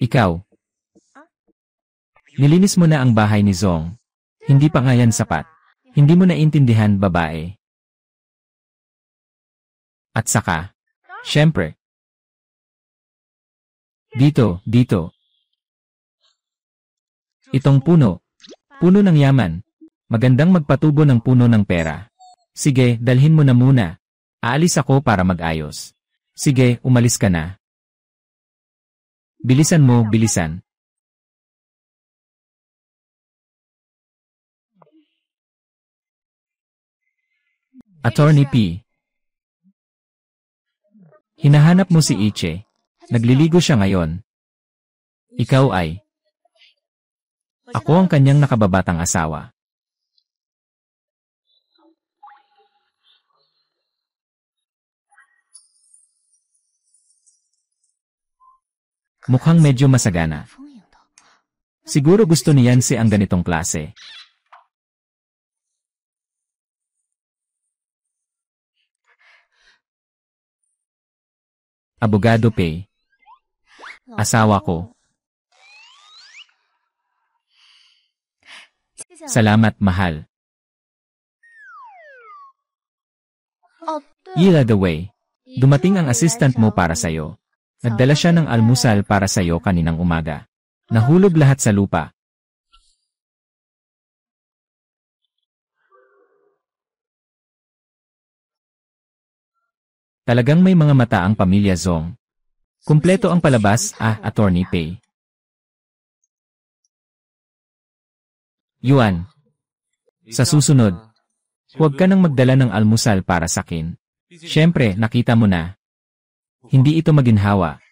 Ikaw. Nilinis mo na ang bahay ni Zong. Hindi pa nga yan sapat. Hindi mo naintindihan, babae. At saka, syempre. Dito. Itong puno. Puno ng yaman. Magandang magpatubo ng puno ng pera. Sige, dalhin mo na muna. Aalis ako para mag-ayos. Sige, umalis ka na. Bilisan mo, bilisan. Attorney P. Hinahanap mo si Iche. Nagliligo siya ngayon. Ikaw ay. Ako ang kanyang nakababatang asawa. Mukhang medyo masagana. Siguro gusto ni Yancy ang ganitong klase. Abogado Pei. Asawa ko. Salamat, mahal. Ila the way. Dumating ang assistant mo para sa'yo. Nagdala siya ng almusal para sa'yo kaninang umaga. Nahulog lahat sa lupa. Talagang may mga mata ang pamilya Zong. Kumpleto ang palabas, Attorney Pei. Yuan. Sa susunod, huwag ka nang magdala ng almusal para sakin. Siyempre, nakita mo na. Hindi ito maginhawa.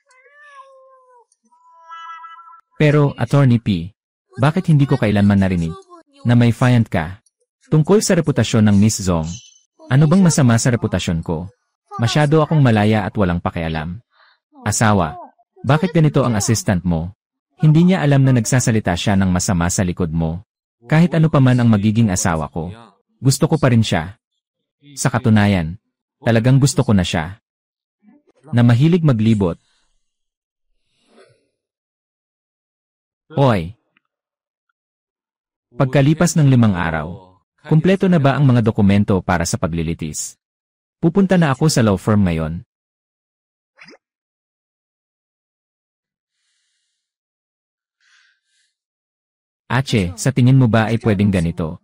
Pero, Attorney P, bakit hindi ko kailanman narinig na may fiant ka? Tungkol sa reputasyon ng Miss Zong, ano bang masama sa reputasyon ko? Masyado akong malaya at walang pakialam. Asawa, bakit ganito ang assistant mo? Hindi niya alam na nagsasalita siya ng masama sa likod mo. Kahit ano pa man ang magiging asawa ko, gusto ko pa rin siya. Sa katunayan, talagang gusto ko na siya. Na mahilig maglibot. Hoy! Pagkalipas ng 5 araw, kumpleto na ba ang mga dokumento para sa paglilitis? Pupunta na ako sa law firm ngayon. Ache, sa tingin mo ba ay pwedeng ganito?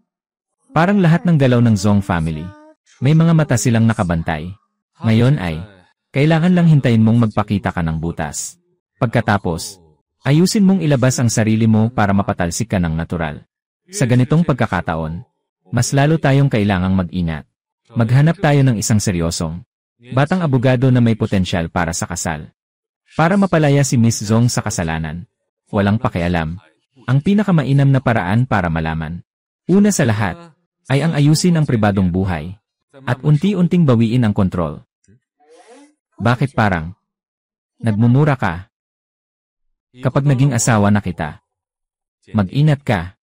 Parang lahat ng galaw ng Zong family. May mga mata silang nakabantay. Ngayon ay, kailangan lang hintayin mong magpakita ka ng butas. Pagkatapos, ayusin mong ilabas ang sarili mo para mapatalsik ka ng natural. Sa ganitong pagkakataon, mas lalo tayong kailangang mag-ingat. Maghanap tayo ng isang seryosong, batang abogado na may potensyal para sa kasal. Para mapalaya si Miss Zong sa kasalanan. Walang pakialam. Ang pinakamainam na paraan para malaman. Una sa lahat, ay ang ayusin ang pribadong buhay. At unti-unting bawiin ang kontrol. Bakit parang nagmumura ka? Kapag naging asawa na kita, mag-ingat ka.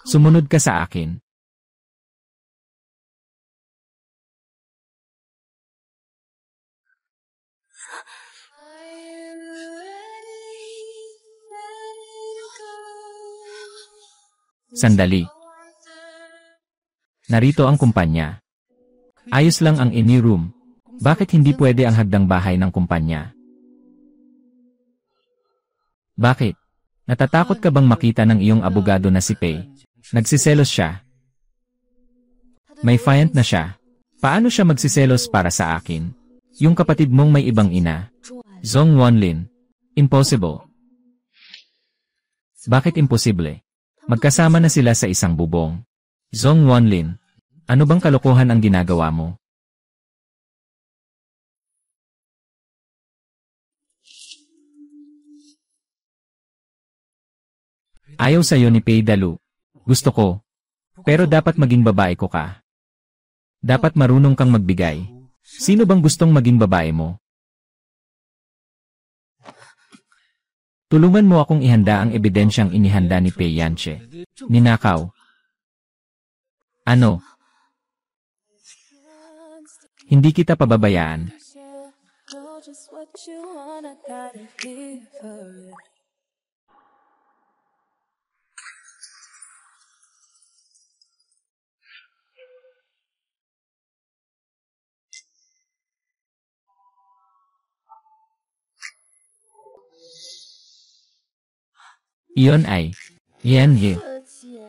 Sumunod ka sa akin. Sandali. Narito ang kumpanya. Ayos lang ang ini room. Bakit hindi pwede ang hagdang bahay ng kumpanya? Bakit? Natatakot ka bang makita ng iyong abogado na si Pei? Nagsiselos siya. May fiant na siya. Paano siya magsiselos para sa akin? Yung kapatid mong may ibang ina. Zong Wanlin. Impossible. Bakit imposible? Magkasama na sila sa isang bubong. Zong Wanlin. Ano bang kalokohan ang ginagawa mo? Ayaw sa'yo ni Pei Dalu. Gusto ko. Pero dapat maging babae ko ka. Dapat marunong kang magbigay. Sino bang gustong maging babae mo? Tulungan mo akong ihanda ang ebidensyang inihanda ni Pei Yanche. Ninakaw. Ano? Hindi kita pababayaan. Iyon ay Yan Ye.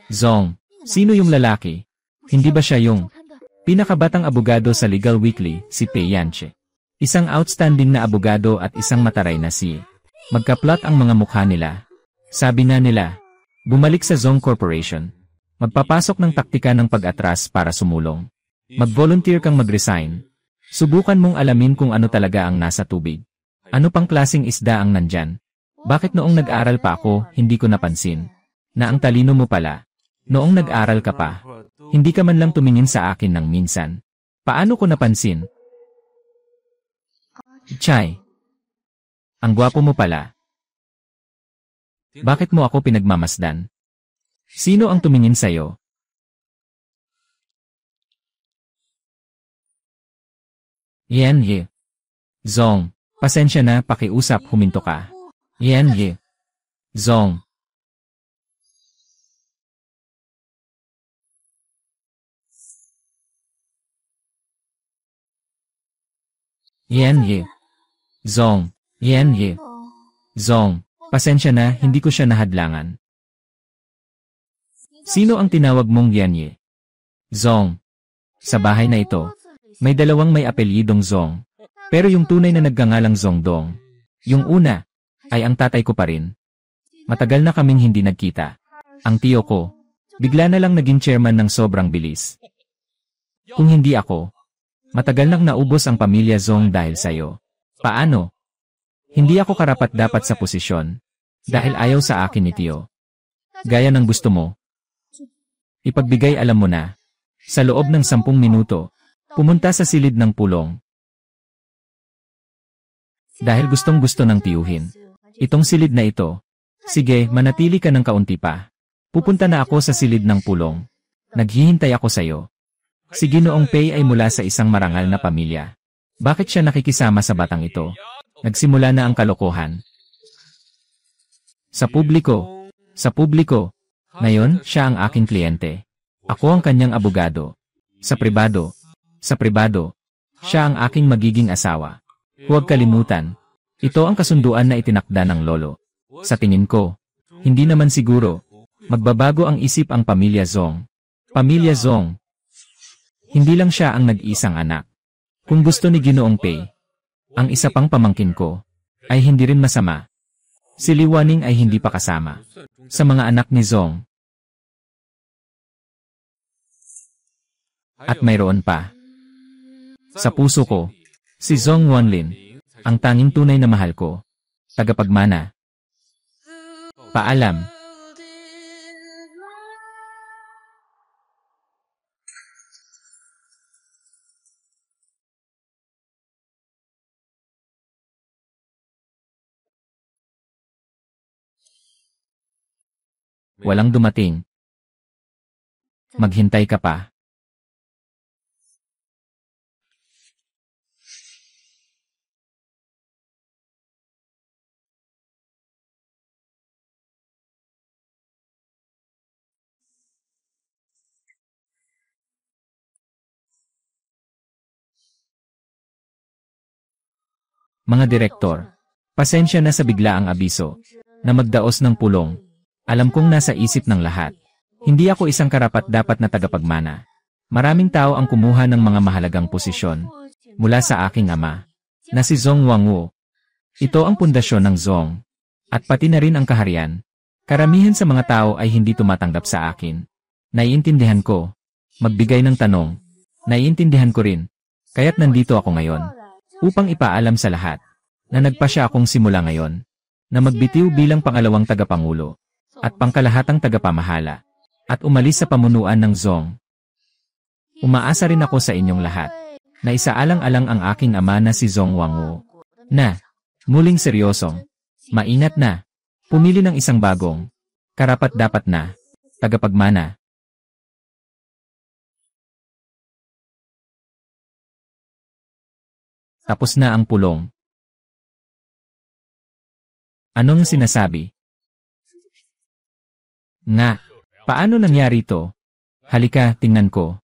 Zong. Sino yung lalaki? Hindi ba siya yung pinakabatang abogado sa Legal Weekly, si Pei Yanche? Isang outstanding na abogado at isang mataray na si. Magkaplot ang mga mukha nila. Sabi na nila, bumalik sa Zong Corporation. Magpapasok ng taktika ng pag-atras para sumulong. Mag-volunteer kang mag-resign. Subukan mong alamin kung ano talaga ang nasa tubig. Ano pang klaseng isda ang nandyan? Bakit noong nag-aral pa ako, hindi ko napansin? Na ang talino mo pala. Noong nag-aral ka pa, hindi ka man lang tumingin sa akin ng minsan. Paano ko napansin? Chay. Ang gwapo mo pala. Bakit mo ako pinagmamasdan? Sino ang tumingin sa'yo? Yan Ye. Zong. Pasensya na, pakiusap, huminto ka. Yan Ye. Zong. Yan Ye. Zong. Yan Ye. Zong. Pasensya na, hindi ko siya nahadlangan. Sino ang tinawag mong Yan Ye? Zong. Sa bahay na ito, may dalawang may apelyidong Zong. Pero yung tunay na nagngangalang Zongdong, yung una, ay ang tatay ko pa rin. Matagal na kaming hindi nagkita. Ang tiyo ko, bigla na lang naging chairman ng sobrang bilis. Kung hindi ako, matagal nang naubos ang pamilya Zong dahil sa'yo. Paano? Hindi ako karapat-dapat sa posisyon, dahil ayaw sa akin ni tiyo. Gaya ng gusto mo. Ipagbigay alam mo na, sa loob ng 10 minuto, pumunta sa silid ng pulong. Dahil gustong-gusto ng tiyuhin. Itong silid na ito. Sige, manatili ka ng kaunti pa. Pupunta na ako sa silid ng pulong. Naghihintay ako sa'yo. Si Ginoong Pei ay mula sa isang marangal na pamilya. Bakit siya nakikisama sa batang ito? Nagsimula na ang kalokohan. Sa publiko. Sa publiko. Ngayon, siya ang aking kliyente. Ako ang kanyang abogado. Sa pribado. Sa pribado. Siya ang aking magiging asawa. Huwag kalimutan. Ito ang kasunduan na itinakda ng lolo. Sa tingin ko, hindi naman siguro, magbabago ang isip ang pamilya Zong. Pamilya Zong. Hindi lang siya ang nag-isang anak. Kung gusto ni Ginoong Pei, ang isa pang pamangkin ko, ay hindi rin masama. Si Liwaning ay hindi pa kasama sa mga anak ni Zong. At mayroon pa. Sa puso ko, si Zong Wanlin, ang tanging tunay na mahal ko. Tagapagmana. Paalam. Walang dumating. Maghintay ka pa. Mga direktor, pasensya na sa biglaang abiso, na magdaos ng pulong. Alam kong nasa isip ng lahat. Hindi ako isang karapat-dapat na tagapagmana. Maraming tao ang kumuha ng mga mahalagang posisyon, mula sa aking ama, na si Zong Wangwu. Ito ang pundasyon ng Zong, at pati na rin ang kaharian. Karamihan sa mga tao ay hindi tumatanggap sa akin. Naiintindihan ko. Magbigay ng tanong. Naiintindihan ko rin. Kaya't nandito ako ngayon. Upang ipaalam sa lahat, na nagpasya akong simula ngayon, na magbitiw bilang pangalawang tagapangulo, at pangkalahatang tagapamahala, at umalis sa pamunuan ng Zong. Umaasa rin ako sa inyong lahat, na isaalang-alang ang aking ama na si Zong Wangwu, na, muling seryosong, maingat na, pumili ng isang bagong, karapat-dapat na, tagapagmana. Tapos na ang pulong. Anong sinasabi? Nga, paano nangyari ito? Halika, tingnan ko.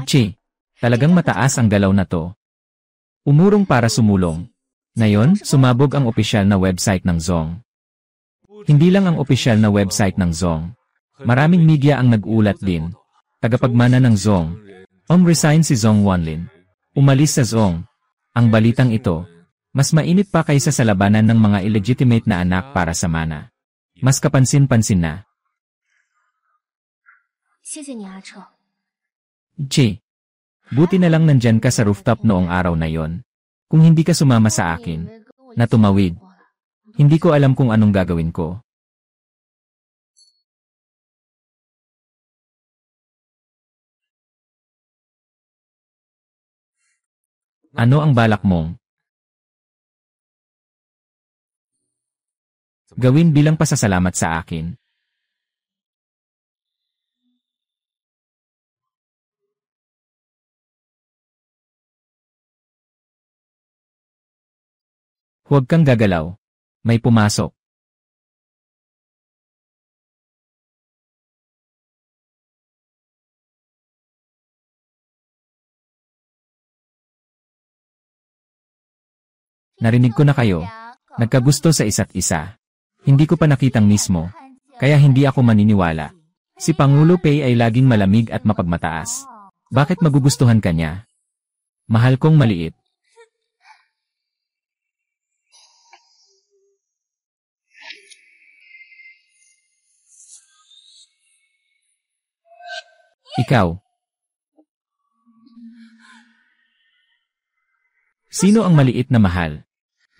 Che, Talagang mataas ang galaw na to. Umurong para sumulong. Ngayon, sumabog ang opisyal na website ng Zong. Hindi lang ang opisyal na website ng Zong. Maraming media ang nag-ulat din. Tagapagmana ng Zong. Resign si Zong Wanlin. Umalis sa Zong. Ang balitang ito, mas mainit pa kaysa sa labanan ng mga illegitimate na anak para sa mana. Mas kapansin-pansin na. Che, buti na lang nandyan ka sa rooftop noong araw na yon. Kung hindi ka sumama sa akin, na tumawid, hindi ko alam kung anong gagawin ko. Ano ang balak mong gawin bilang pasasalamat sa akin? Huwag kang gagalaw. May pumasok. Narinig ko na kayo. Nagkagusto sa isa't isa. Hindi ko pa nakitang mismo. Kaya hindi ako maniniwala. Si Pangulo Pei ay laging malamig at mapagmataas. Bakit magugustuhan ka niya? Mahal kong maliit. Ikaw. Sino ang maliit na mahal?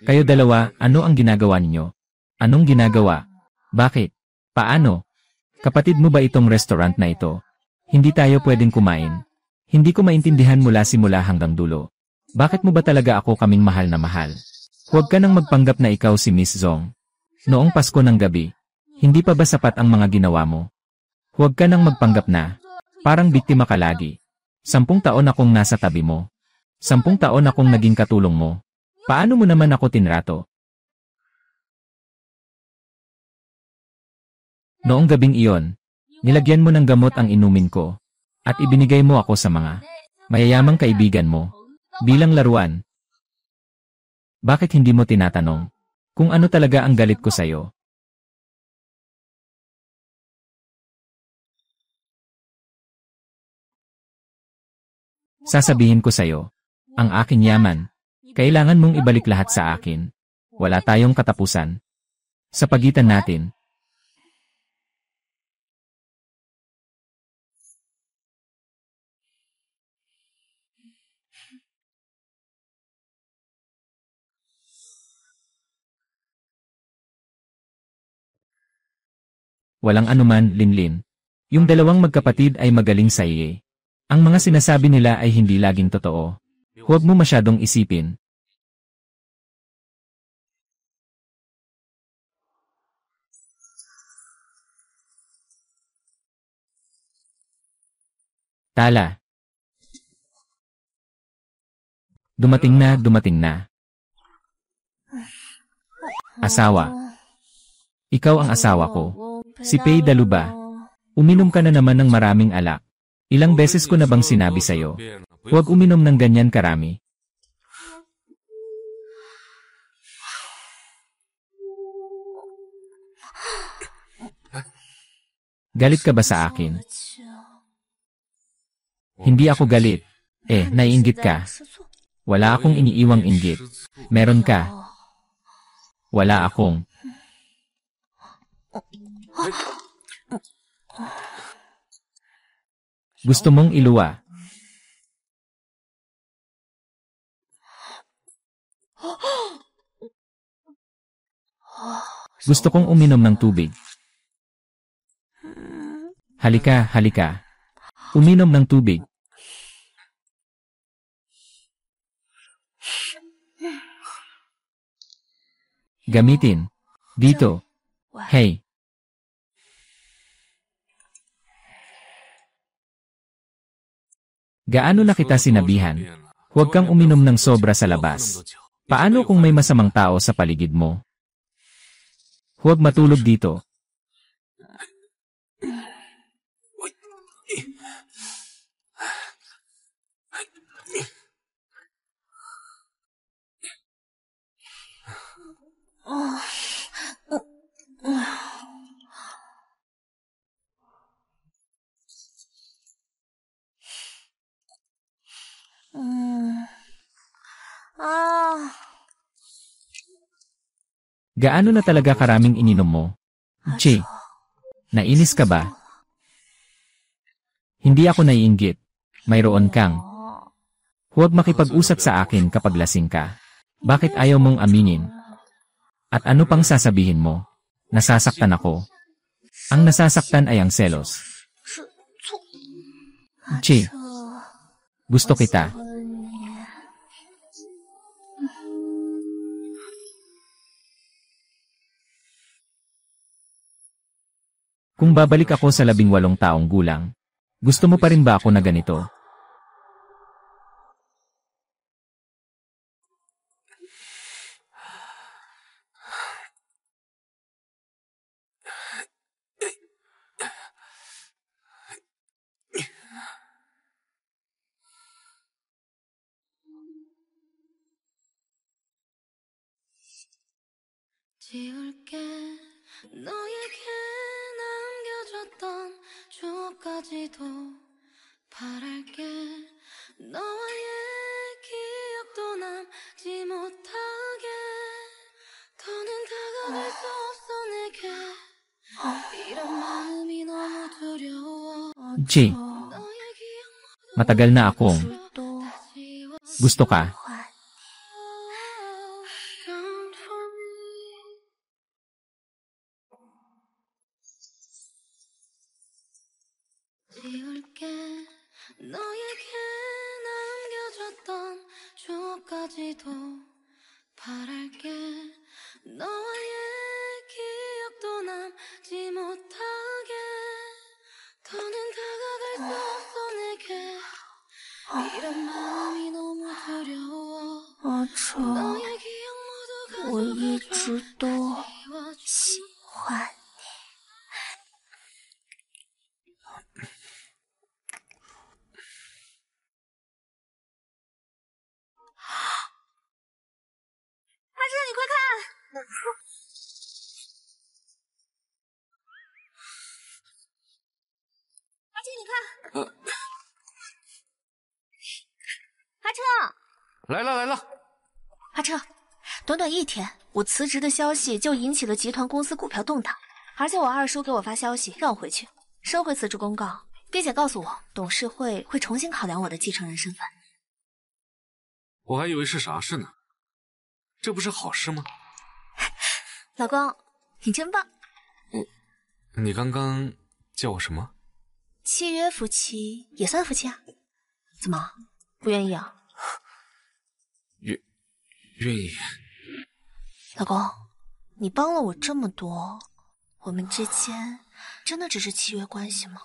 Kayo dalawa, ano ang ginagawa ninyo? Anong ginagawa? Bakit? Paano? Kapatid mo ba itong restaurant na ito? Hindi tayo pwedeng kumain. Hindi ko maintindihan mula simula hanggang dulo. Bakit mo ba talaga ako kaming mahal na mahal? Huwag ka nang magpanggap na ikaw si Miss Zong. Noong Pasko ng gabi, hindi pa ba sapat ang mga ginawa mo? Huwag ka nang magpanggap na. Parang biktima ka lagi. 10 taon akong nasa tabi mo. 10 taon akong naging katulong mo. Paano mo naman ako tinrato? Noong gabing iyon, nilagyan mo ng gamot ang inumin ko, at ibinigay mo ako sa mga mayayamang kaibigan mo, bilang laruan. Bakit hindi mo tinatanong kung ano talaga ang galit ko sa'yo? Sasabihin ko sa'yo, ang aking yaman, kailangan mong ibalik lahat sa akin. Wala tayong katapusan. Sa pagitan natin. Walang anuman, Linlin. Yung dalawang magkapatid ay magaling sa iye. Ang mga sinasabi nila ay hindi laging totoo. Huwag mo masyadong isipin. Tala. Dumating na, dumating na. Asawa. Ikaw ang asawa ko. Si Pei Daluba. Uminom ka na naman ng maraming alak. Ilang beses ko na bang sinabi sa'yo? Huwag uminom ng ganyan karami. Galit ka ba sa akin? Hindi ako galit. Naiinggit ka. Wala akong iniiwang inggit. Meron ka. Wala akong. Gusto mong iluwa. Gusto kong uminom ng tubig. Halika, halika. Uminom ng tubig. Gamitin. Dito. Hey. Gaano na kita sinabihan? Huwag kang uminom ng sobra sa labas. Paano kung may masamang tao sa paligid mo? Huwag matulog dito. Gaano na talaga karaming ininom mo? Che, nainis ka ba? Hindi ako naiinggit. Mayroon kang. Huwag makipag-usap sa akin kapag lasing ka. Bakit ayaw mong aminin? At ano pang sasabihin mo? Nasasaktan ako. Ang nasasaktan ay ang selos. Che, gusto kita. Kung babalik ako sa 18 taong gulang, gusto mo pa rin ba ako na ganito? 지울게 너에게 남겨줬던 추억까지도 바랄게 너와의 기억도 남지 못하게 더는 다가갈 수 없어 내게 이런 마음이 너무 두려워 Che, 너의 기억 모두 matagal na akong. 다 지워 Gusto ka? Count for me 지울게 너에게 남겨줬던 추억까지도 바랄게 너와의 기억도 남지 못하게 더는 다가갈 수 없어 내게 이런 마음이 너무 두려워 阿彻， 너의 기억 모두 我一 가져가줘 直都 지워줘 喜欢你。 阿彻，你快看！阿庆，你看！阿彻，来了来了，阿彻，短短一天，我辞职的消息就引起了集团公司股票动荡，而且我二叔给我发消息让我回去收回辞职公告，并且告诉我董事会会重新考量我的继承人身份。我还以为是啥事呢，这不是好事吗？老公，你真棒！你刚刚叫我什么？契约夫妻也算夫妻啊？怎么不愿意啊？愿意。老公，你帮了我这么多，我们之间真的只是契约关系吗？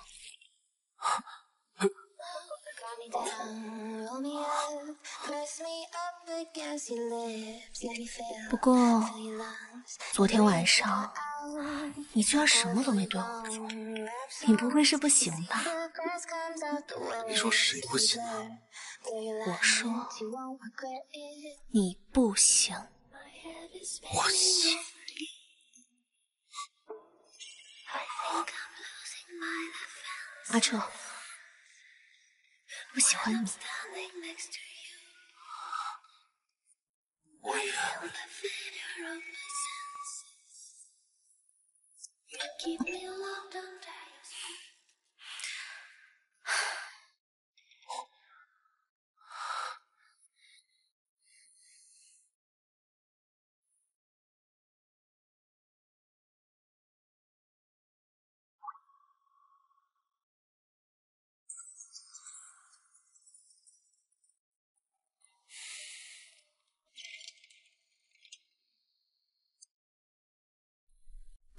不过，昨天晚上你居然什么都没对我做，你不会是不行吧？你说谁不行啊？我说你不行。我行。阿彻，我喜欢你。我也。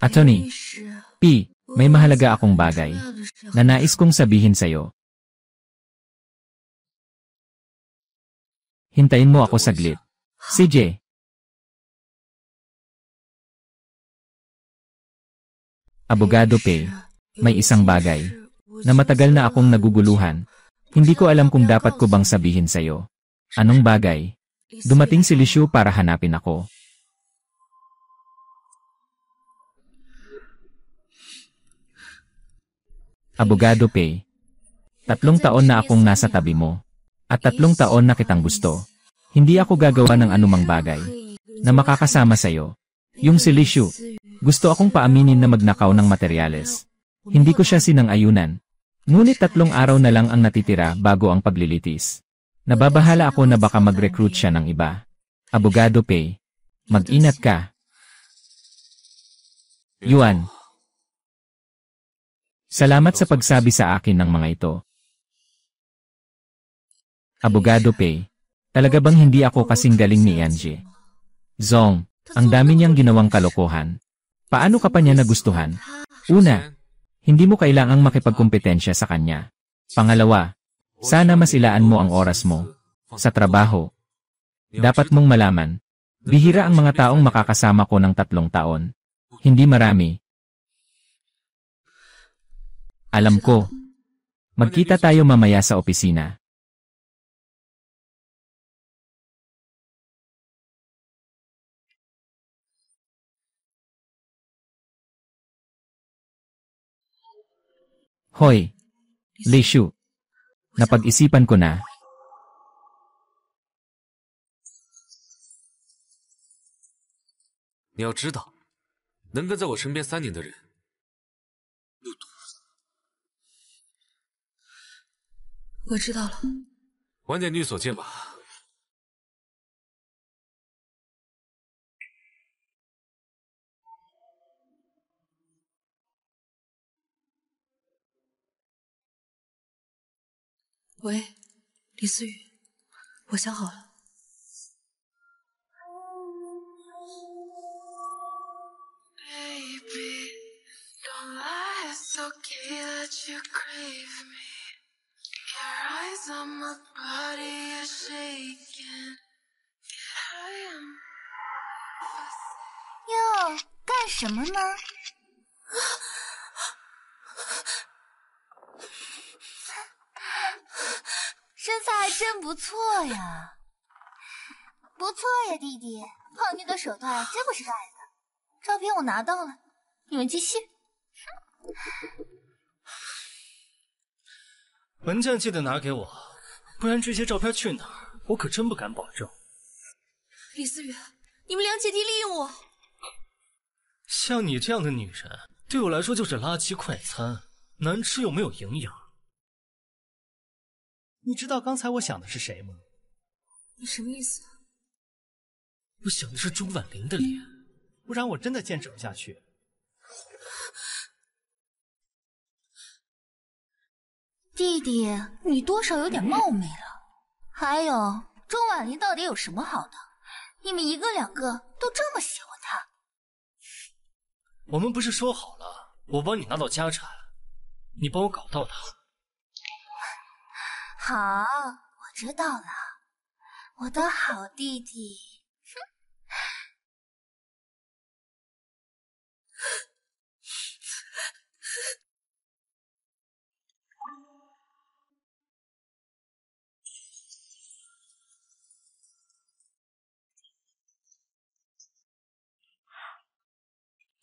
Attorney, P, may mahalaga akong bagay na nais kong sabihin sa'yo. Hintayin mo ako saglit. CJ. Abogado P, may isang bagay na matagal na akong naguguluhan Hindi ko alam kung dapat ko bang sabihin sa'yo. Anong bagay? Dumating si Lishu para hanapin ako. Abogado Pei. 3 taon na akong nasa tabi mo. At 3 taon na kitang gusto. Hindi ako gagawa ng anumang bagay na makakasama sa'yo. Yung si Lishu, gusto akong paaminin na magnakaw ng materyales. Hindi ko siya sinang-ayunan. Ngunit 3 araw na lang ang natitira bago ang paglilitis. Nababahala ako na baka mag-recruit siya ng iba. Abogado Pei. Mag-ingat ka. Yuan. Salamat sa pagsabi sa akin ng mga ito. Abogado Pei. Talaga bang hindi ako kasing galing ni Yanji? Zong, ang dami niyang ginawang kalokohan. Paano ka pa niya nagustuhan? Una, hindi mo kailangang makipagkompetensya sa kanya. Pangalawa, sana masilaan mo ang oras mo. Sa trabaho, dapat mong malaman, bihira ang mga taong makakasama ko ng 3 taon. Hindi marami. Alam ko. Magkita tayo mamaya sa opisina. Hoy, Lishu. Napag-isipan ko na.你要知道，能跟在我身边3年的人，有多我知道了。晚点律所见吧。喂，李思雨，我想好了。哟，干什么呢？身材还真不错呀，不错呀，弟弟，泡妞的手段真不是盖的。照片我拿到了，你们继续。文件记得拿给我，不然这些照片去哪儿，我可真不敢保证。李思雨，你们两姐弟利用我。像你这样的女人，对我来说就是垃圾快餐，难吃又没有营养。你知道刚才我想的是谁吗？你什么意思？我想的是钟婉玲的脸，不然我真的坚持不下去。弟弟，你多少有点冒昧了。还有，钟婉玲到底有什么好的？你们1个2个都这么喜欢她？我们不是说好了，我帮你拿到家产，你帮我搞到她。好，我知道了，我的好弟弟。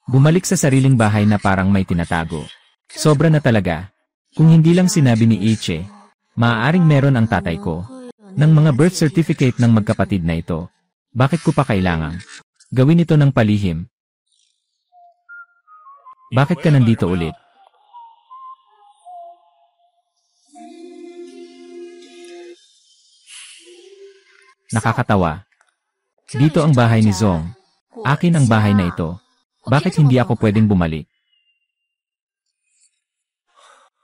Bumalik sa sariling bahay na parang may tinatago. Sobra na talaga. Kung hindi lang sinabi ni Iche, maaaring meron ang tatay ko ng mga birth certificate ng magkapatid na ito. Bakit ko pa kailangang gawin ito ng palihim? Bakit ka nandito ulit? Nakakatawa. Dito ang bahay ni Zong. Akin ang bahay na ito. Bakit hindi ako pwedeng bumalik?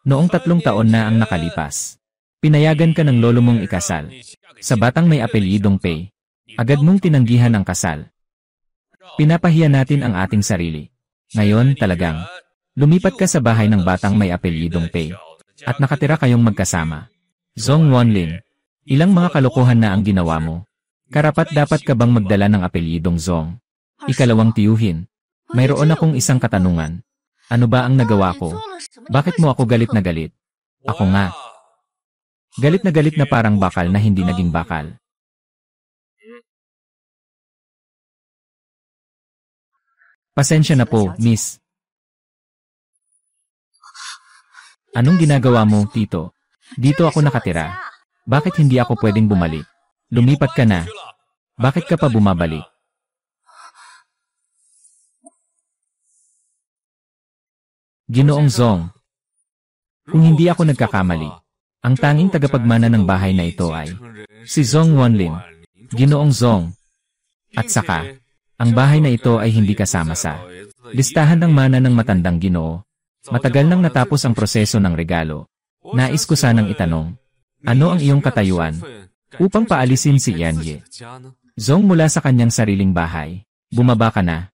Noong 3 taon na ang nakalipas, pinayagan ka ng lolo mong ikasal. Sa batang may apelyidong Pei, agad mong tinanggihan ang kasal. Pinapahiya natin ang ating sarili. Ngayon talagang, lumipat ka sa bahay ng batang may apelyidong Pei, at nakatira kayong magkasama. Zong Wanlin, ilang mga kalokohan na ang ginawa mo. Karapat-dapat ka bang magdala ng apelyidong Zong? Ikalawang tiyuhin. Mayroon akong isang katanungan. Ano ba ang nagawa ko? Bakit mo ako galit na galit? Ako nga. Galit na parang bakal na hindi naging bakal. Pasensya na po, miss. Anong ginagawa mo, Tito? Dito ako nakatira. Bakit hindi ako pwedeng bumalik? Lumipat ka na. Bakit ka pa bumabalik? Ginoong Zong. Kung hindi ako nagkakamali, ang tanging tagapagmana ng bahay na ito ay si Zong Wanlin. Ginoong Zong. At saka, ang bahay na ito ay hindi kasama sa listahan ng mana ng matandang Ginoo. Matagal nang natapos ang proseso ng regalo. Nais ko sanang itanong, ano ang iyong katayuan upang paalisin si Yanye? Zong mula sa kanyang sariling bahay. Bumaba ka na.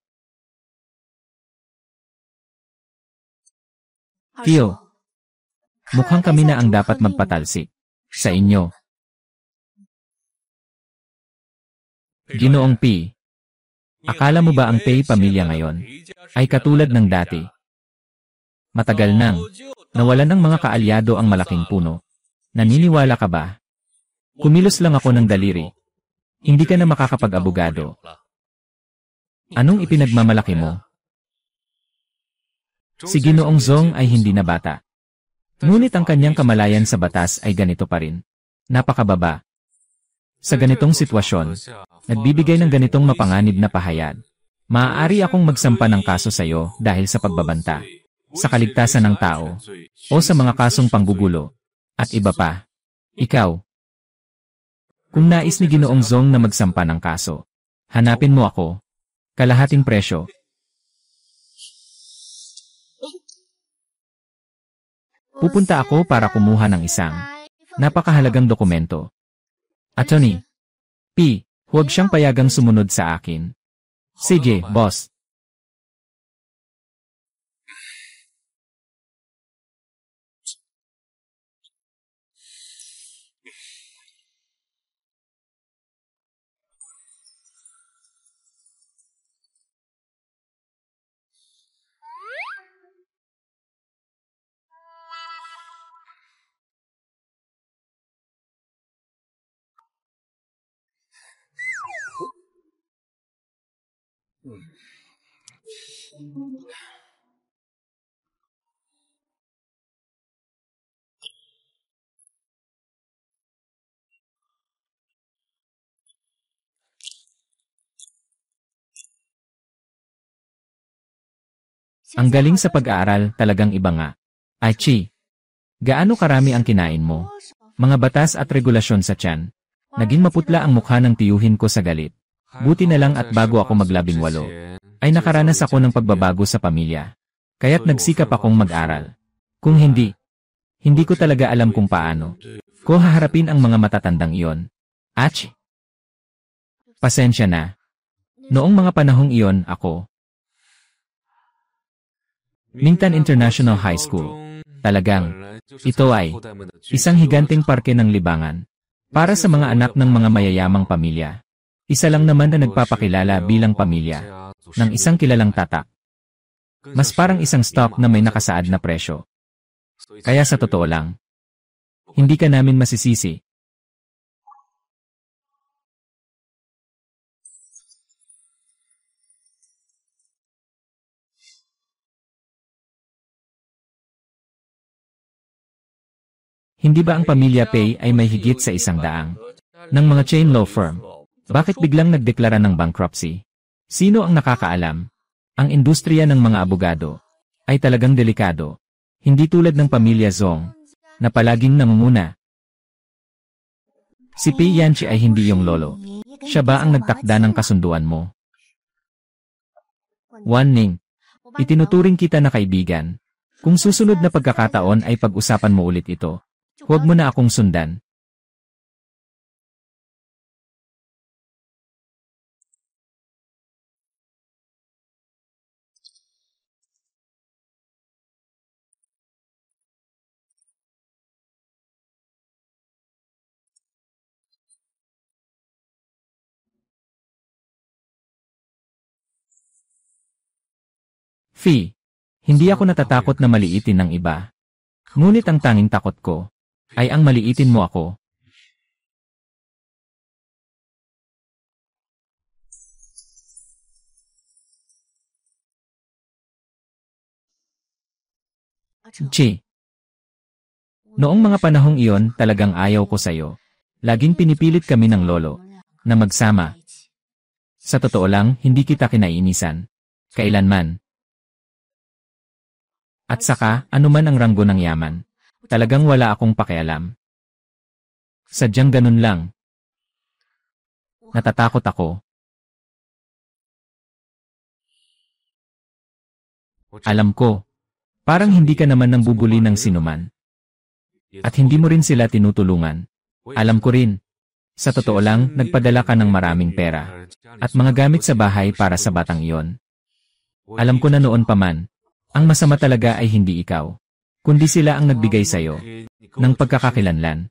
Tio, mukhang kami na ang dapat magpatalsik sa inyo. Ginoong P. Akala mo ba ang Pei pamilya ngayon ay katulad ng dati? Matagal nang nawalan ng mga kaalyado ang malaking puno. Naniniwala ka ba? Kumilos lang ako ng daliri. Hindi ka na makakapag-abogado. Anong ipinagmamalaki mo? Si Ginoong Zong ay hindi na bata. Ngunit ang kanyang kamalayan sa batas ay ganito pa rin. Napakababa. Sa ganitong sitwasyon, nagbibigay ng ganitong mapanganib na pahayag. Maaari akong magsampa ng kaso sa iyo dahil sa pagbabanta, sa kaligtasan ng tao, o sa mga kasong panggugulo, at iba pa. Ikaw. Kung nais ni Ginoong Zong na magsampa ng kaso, hanapin mo ako. Kalahating presyo. Pupunta ako para kumuha ng isang napakahalagang dokumento. Attorney P. Huwag siyang payagang sumunod sa akin. Sige, boss. Ang galing sa pag-aaral, talagang iba nga. Ay, Chi. Gaano karami ang kinain mo? Mga batas at regulasyon sa tiyan. Naging maputla ang mukha ng tiyuhin ko sa galit. Buti na lang at bago ako mag-18, ay nakaranas ako ng pagbabago sa pamilya. Kaya't nagsikap akong mag-aral. Kung hindi, hindi ko talaga alam kung paano ko haharapin ang mga matatandang iyon. Ach! Pasensya na. Noong mga panahong iyon, ako Mingtan International High School. Talagang, ito ay isang higanteng parke ng libangan para sa mga anak ng mga mayayamang pamilya. Isa lang naman na nagpapakilala bilang pamilya ng isang kilalang tatak. Mas parang isang stock na may nakasaad na presyo. Kaya sa totoo lang, hindi ka namin masisisi. Hindi ba ang pamilya Pei ay may higit sa 100 ng mga chain law firm? Bakit biglang nagdeklara ng bankruptcy? Sino ang nakakaalam? Ang industriya ng mga abogado ay talagang delikado. Hindi tulad ng pamilya Zong na palaging nangunguna. Si Pei Yanchi ay hindi yung lolo. Siya ba ang nagtakda ng kasunduan mo? Wan Ning, itinuturing kita na kaibigan. Kung susunod na pagkakataon ay pag-usapan mo ulit ito, huwag mo na akong sundan. Fee, hindi ako natatakot na maliitin ng iba. Ngunit ang tanging takot ko ay ang maliitin mo ako. Che. Noong mga panahong iyon talagang ayaw ko sa'yo. Laging pinipilit kami ng lolo na magsama. Sa totoo lang, hindi kita kinainisan. Kailanman. At saka, anuman ang ranggo ng yaman. Talagang wala akong pakialam. Sadyang ganun lang. Natatakot ako. Alam ko. Parang hindi ka naman nang bubuli ng sinuman. At hindi mo rin sila tinutulungan. Alam ko rin. Sa totoo lang, nagpadala ka ng maraming pera. At mga gamit sa bahay para sa batang iyon. Alam ko na noon pa man. Ang masama talaga ay hindi ikaw. Kundi sila ang nagbigay sa'yo. Ng pagkakakilanlan.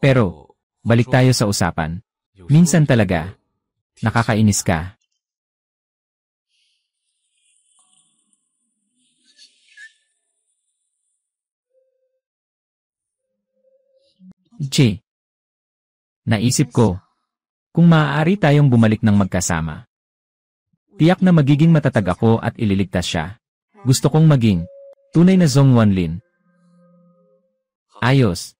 Pero, balik tayo sa usapan. Minsan talaga. Nakakainis ka. Che. Naisip ko, kung maaari tayong bumalik ng magkasama. Tiyak na magiging matatag ako at ililigtas siya. Gusto kong maging tunay na Zhong Wanlin. Ayos.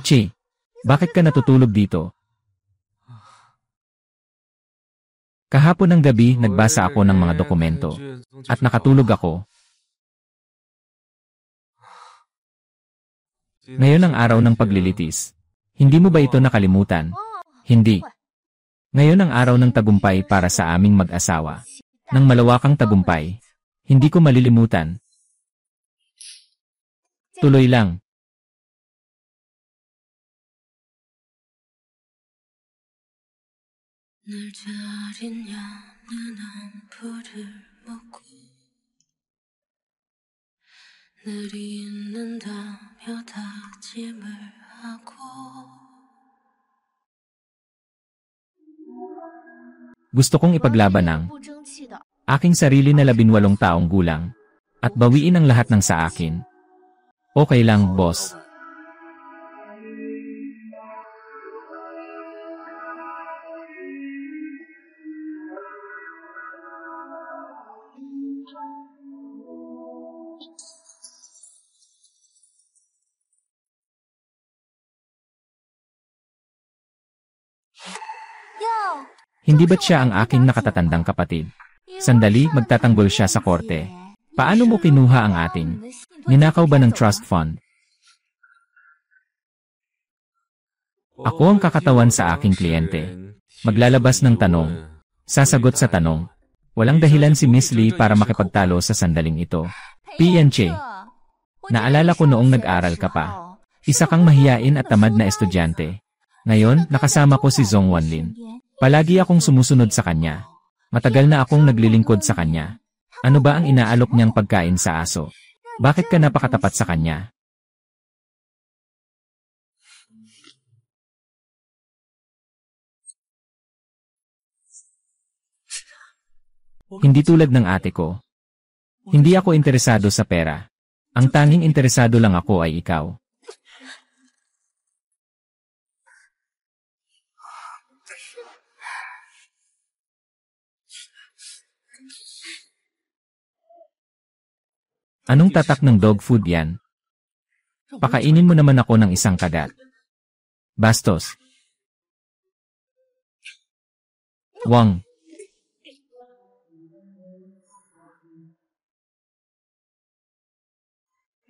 Che, bakit ka natutulog dito? Kahapon ng gabi nagbasa ako ng mga dokumento. At nakatulog ako. Ngayon ang araw ng paglilitis. Hindi mo ba ito nakalimutan? Hindi. Ngayon ang araw ng tagumpay para sa aming mag-asawa. Ng malawakang tagumpay. Hindi ko malilimutan. Tuloy lang. 늘 자린 여는 안부를 묻고 늘이 있는다며 다짐을 하고 Gusto kong ipaglaban ang aking sarili na 18 taong gulang at bawiin ang lahat ng sa akin. Okay lang, boss. Hindi ba't siya ang aking nakatatandang kapatid? Sandali, magtatanggol siya sa korte. Paano mo kinuha ang ating? Ninakaw ba ng trust fund? Ako ang kakatawan sa aking kliyente. Maglalabas ng tanong. Sasagot sa tanong. Walang dahilan si Miss Lee para makipagtalo sa sandaling ito. PNC. Naalala ko noong nag-aral ka pa. Isa kang mahiyain at tamad na estudyante. Ngayon, nakasama ko si Zhong Wanlin. Palagi akong sumusunod sa kanya. Matagal na akong naglilingkod sa kanya. Ano ba ang inaalok niyang pagkain sa aso? Bakit ka napakatapat sa kanya? Hindi tulad ng ate ko. Hindi ako interesado sa pera. Ang tanging interesado lang ako ay ikaw. Anong tatak ng dog food yan? Pakainin mo naman ako ng isang kagat. Bastos. Wang.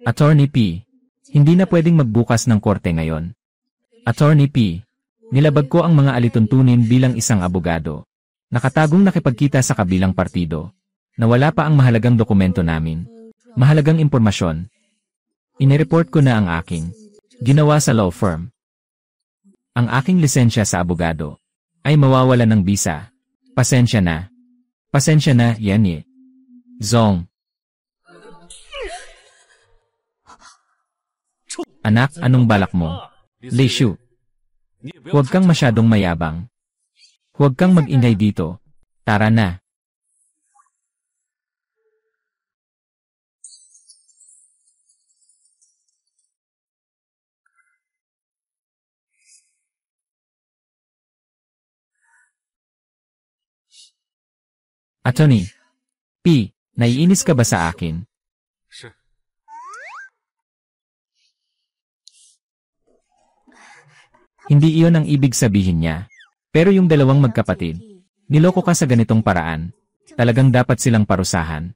Attorney P. Hindi na pwedeng magbukas ng korte ngayon. Attorney P. Nilabag ko ang mga alituntunin bilang isang abogado. Nakatagong nakipagkita sa kabilang partido. Nawala pa ang mahalagang dokumento namin. Mahalagang impormasyon. Inireport ko na ang aking ginawa sa law firm. Ang aking lisensya sa abogado ay mawawala ng bisa. Pasensya na. Pasensya na, Yanni. Zong. Anak, anong balak mo? Leishu. Huwag kang masyadong mayabang. Huwag kang mag-ingay dito. Tara na. Attorney P, naiinis ka ba sa akin? Sure. Hindi iyon ang ibig sabihin niya. Pero yung dalawang magkapatid, niloko ka sa ganitong paraan. Talagang dapat silang parusahan.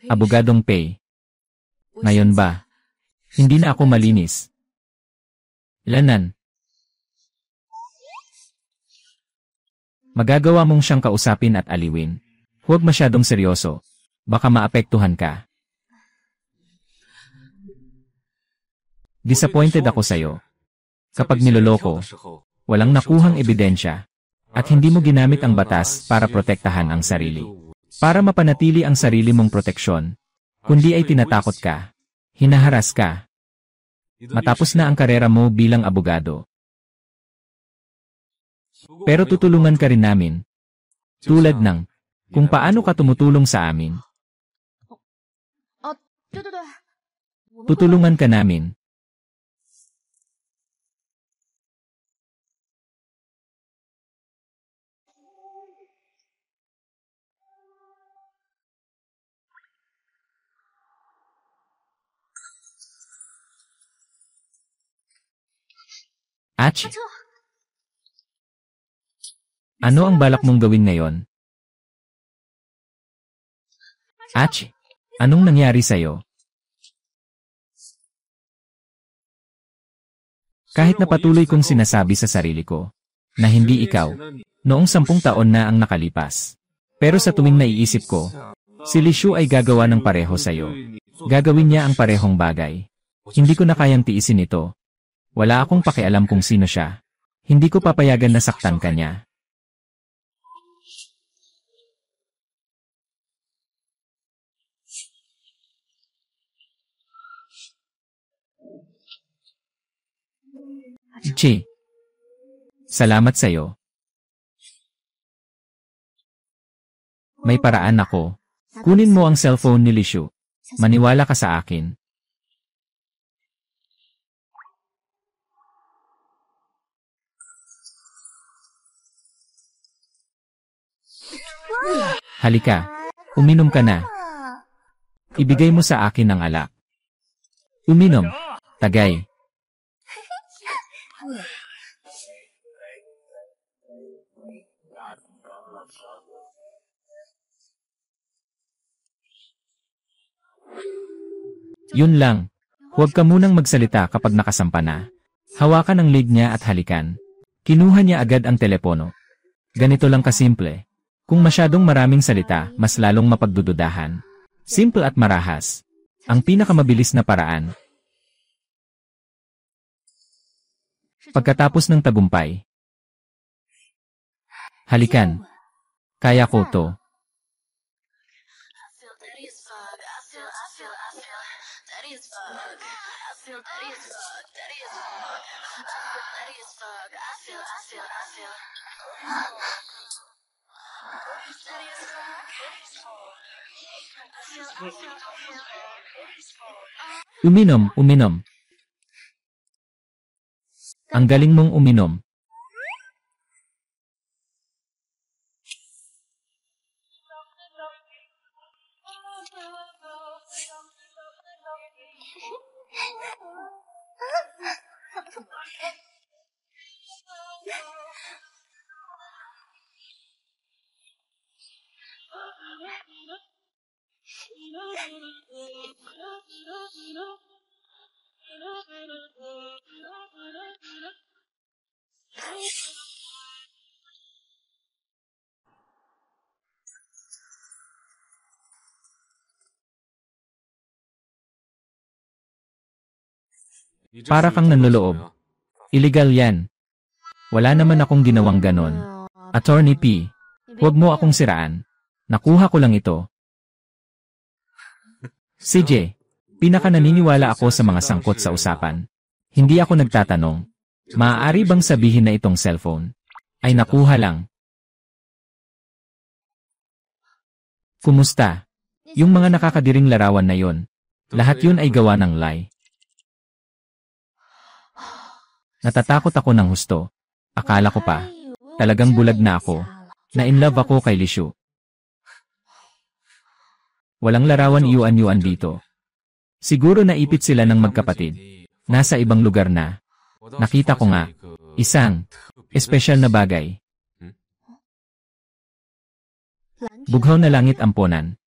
Abogadong Pei. Ngayon ba? Hindi na ako malinis. Lanan. Magagawa mong siyang kausapin at aliwin. Huwag masyadong seryoso. Baka maapektuhan ka. Disappointed ako sa'yo. Kapag niloloko, walang nakuhang ebidensya, at hindi mo ginamit ang batas para protektahan ang sarili. Para mapanatili ang sarili mong proteksyon, kundi ay tinatakot ka, hinaharas ka. Matapos na ang karera mo bilang abogado. Pero tutulungan ka rin namin. Tulad ng kung paano ka tumutulong sa amin. Tutulungan ka namin. Ach? Ano ang balak mong gawin ngayon? Ach, anong nangyari sa'yo? Kahit na patuloy kong sinasabi sa sarili ko, na hindi ikaw, noong 10 taon na ang nakalipas. Pero sa tuwing naiisip ko, si Lishu ay gagawa ng pareho sa'yo. Gagawin niya ang parehong bagay. Hindi ko na kayang tiisin ito. Wala akong pakialam kung sino siya. Hindi ko papayagan na saktan ka niya. Chi. Salamat sa'yo. May paraan ako. Kunin mo ang cellphone ni Lishu. Maniwala ka sa akin. Halika. Uminom ka na. Ibigay mo sa akin ang alak. Uminom. Tagay. Yun lang. Huwag ka munang magsalita kapag nakasampa na. Hawakan ang leg niya at halikan. Kinuha niya agad ang telepono. Ganito lang kasimple. Kung masyadong maraming salita, mas lalong mapagdududahan. Simple at marahas. Ang pinakamabilis na paraan. Pagkatapos ng tagumpay. Halikan. Kaya ko to. Uminom, uminom. Ang galing mong uminom. Para kang nanloloob. Illegal yan. Wala naman akong ginawang ganon. Attorney P, huwag mo akong siraan. Nakuha ko lang ito. CJ, pinaka naniniwala ako sa mga sangkot sa usapan. Hindi ako nagtatanong. Maaari bang sabihin na itong cellphone ay nakuha lang? Kumusta? Yung mga nakakadiring larawan na yon, lahat yun ay gawa ng lie. Natatakot ako ng husto. Akala ko pa, talagang bulag na ako, na in love ako kay Lishu. Walang larawan iuan-yuan dito. Siguro naipit sila ng magkapatid. Nasa ibang lugar na. Nakita ko nga, isang espesyal na bagay. Bughaw na langit amponan.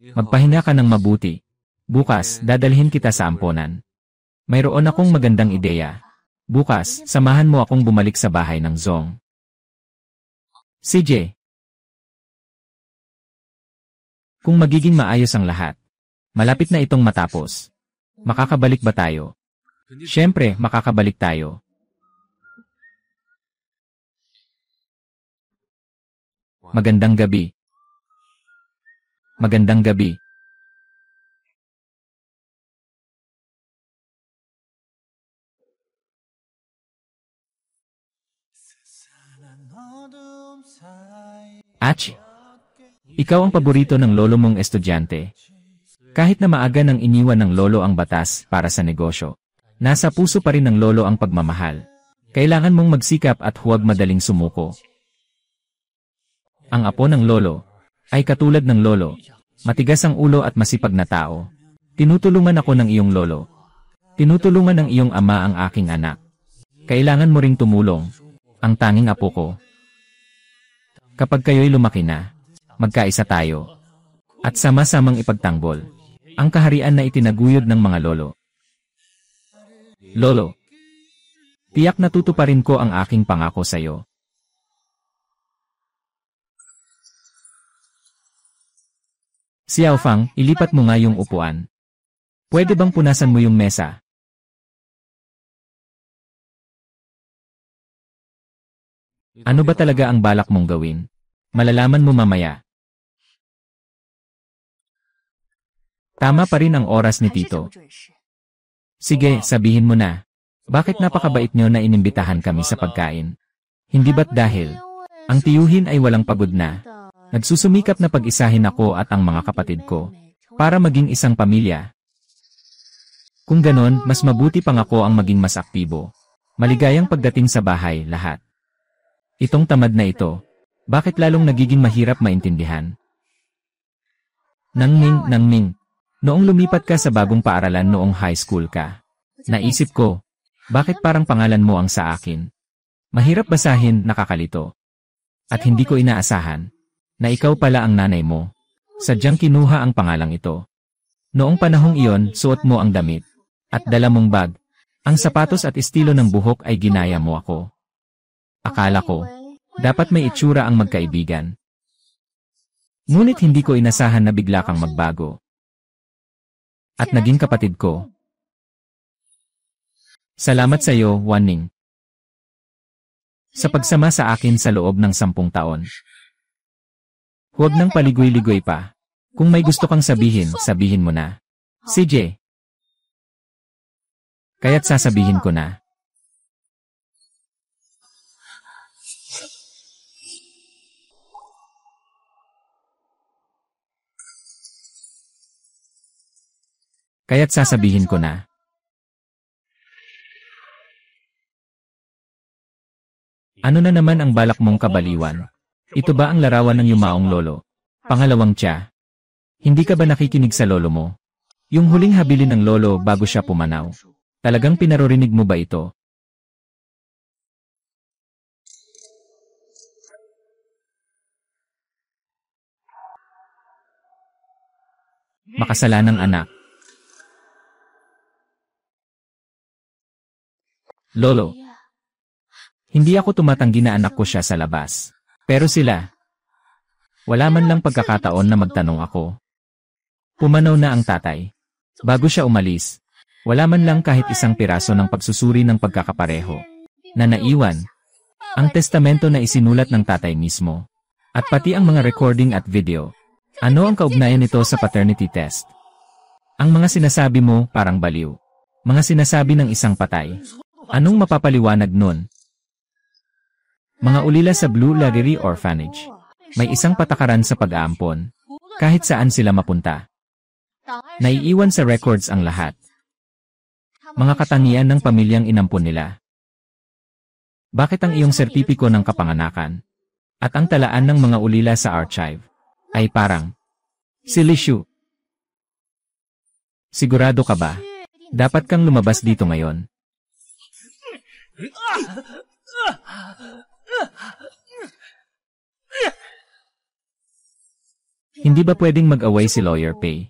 Magpahinga ka ng mabuti. Bukas, dadalhin kita sa amponan. Mayroon akong magandang ideya. Bukas, samahan mo akong bumalik sa bahay ng Zong. CJ. Kung magiging maayos ang lahat, malapit na itong matapos. Makakabalik ba tayo? Siyempre, makakabalik tayo. Magandang gabi. Magandang gabi. Achi, ikaw ang paborito ng lolo mong estudyante. Kahit na maaga nang iniwan ng lolo ang batas para sa negosyo, nasa puso pa rin ng lolo ang pagmamahal. Kailangan mong magsikap at huwag madaling sumuko. Ang apo ng lolo ay katulad ng lolo, matigas ang ulo at masipag na tao. Tinutulungan ako ng iyong lolo. Tinutulungan ng iyong ama ang aking anak. Kailangan mo ring tumulong, ang tanging apo ko. Kapag kayo'y lumaki na, magkaisa tayo. At sama-samang ipagtanggol ang kaharian na itinaguyod ng mga lolo. Lolo, tiyak na tutuparin ko ang aking pangako sa iyo. Xiaofang, ilipat mo nga yung upuan. Pwede bang punasan mo yung mesa? Ano ba talaga ang balak mong gawin? Malalaman mo mamaya. Tama pa rin ang oras ni Tito. Sige, sabihin mo na. Bakit napakabait nyo na inimbitahan kami sa pagkain? Hindi ba't dahil ang tiyuhin ay walang pagod na? Nagsusumikap na pag-isahin ako at ang mga kapatid ko para maging isang pamilya. Kung ganon, mas mabuti pang ako ang maging mas aktibo. Maligayang pagdating sa bahay, lahat. Itong tamad na ito, bakit lalong nagiging mahirap maintindihan? Nangming, noong lumipat ka sa bagong paaralan noong high school ka, naisip ko, bakit parang pangalan mo ang sa akin? Mahirap basahin, nakakalito. At hindi ko inaasahan na ikaw pala ang nanay mo. Sadyang kinuha ang pangalang ito. Noong panahong iyon, suot mo ang damit at dala mong bag. Ang sapatos at estilo ng buhok ay ginaya mo ako. Akala ko, dapat may itsura ang magkaibigan. Ngunit hindi ko inasahan na bigla kang magbago. At naging kapatid ko. Salamat sa iyo, Wanning. Sa pagsama sa akin sa loob ng 10 taon. Huwag nang paligoy-ligoy pa. Kung may gusto kang sabihin, sabihin mo na. CJ. Kaya't sasabihin ko na. Kaya't sasabihin ko na. Ano na naman ang balak mong kabaliwan? Ito ba ang larawan ng yumaong lolo? Pangalawang tiya. Hindi ka ba nakikinig sa lolo mo? Yung huling habilin ng lolo bago siya pumanaw. Talagang pinarorinig mo ba ito? Makasalanang anak. Lolo. Hindi ako tumatanggi na anak ko siya sa labas. Pero sila. Wala man lang pagkakataon na magtanong ako. Pumanaw na ang tatay. Bago siya umalis, wala man lang kahit isang piraso ng pagsusuri ng pagkakapareho na naiwan. Ang testamento na isinulat ng tatay mismo. At pati ang mga recording at video. Ano ang kaugnayan nito sa paternity test? Ang mga sinasabi mo parang baliw. Mga sinasabi ng isang patay. Anong mapapaliwanag nun? Mga ulila sa Blue Lagery Orphanage. May isang patakaran sa pag-aampon. Kahit saan sila mapunta. Naiiwan sa records ang lahat. Mga katangian ng pamilyang inampon nila. Bakit ang iyong sertipiko ng kapanganakan at ang talaan ng mga ulila sa archive ay parang si Lishu? Sigurado ka ba? Dapat kang lumabas dito ngayon. Hindi ba pwedeng mag-away si Lawyer Pei?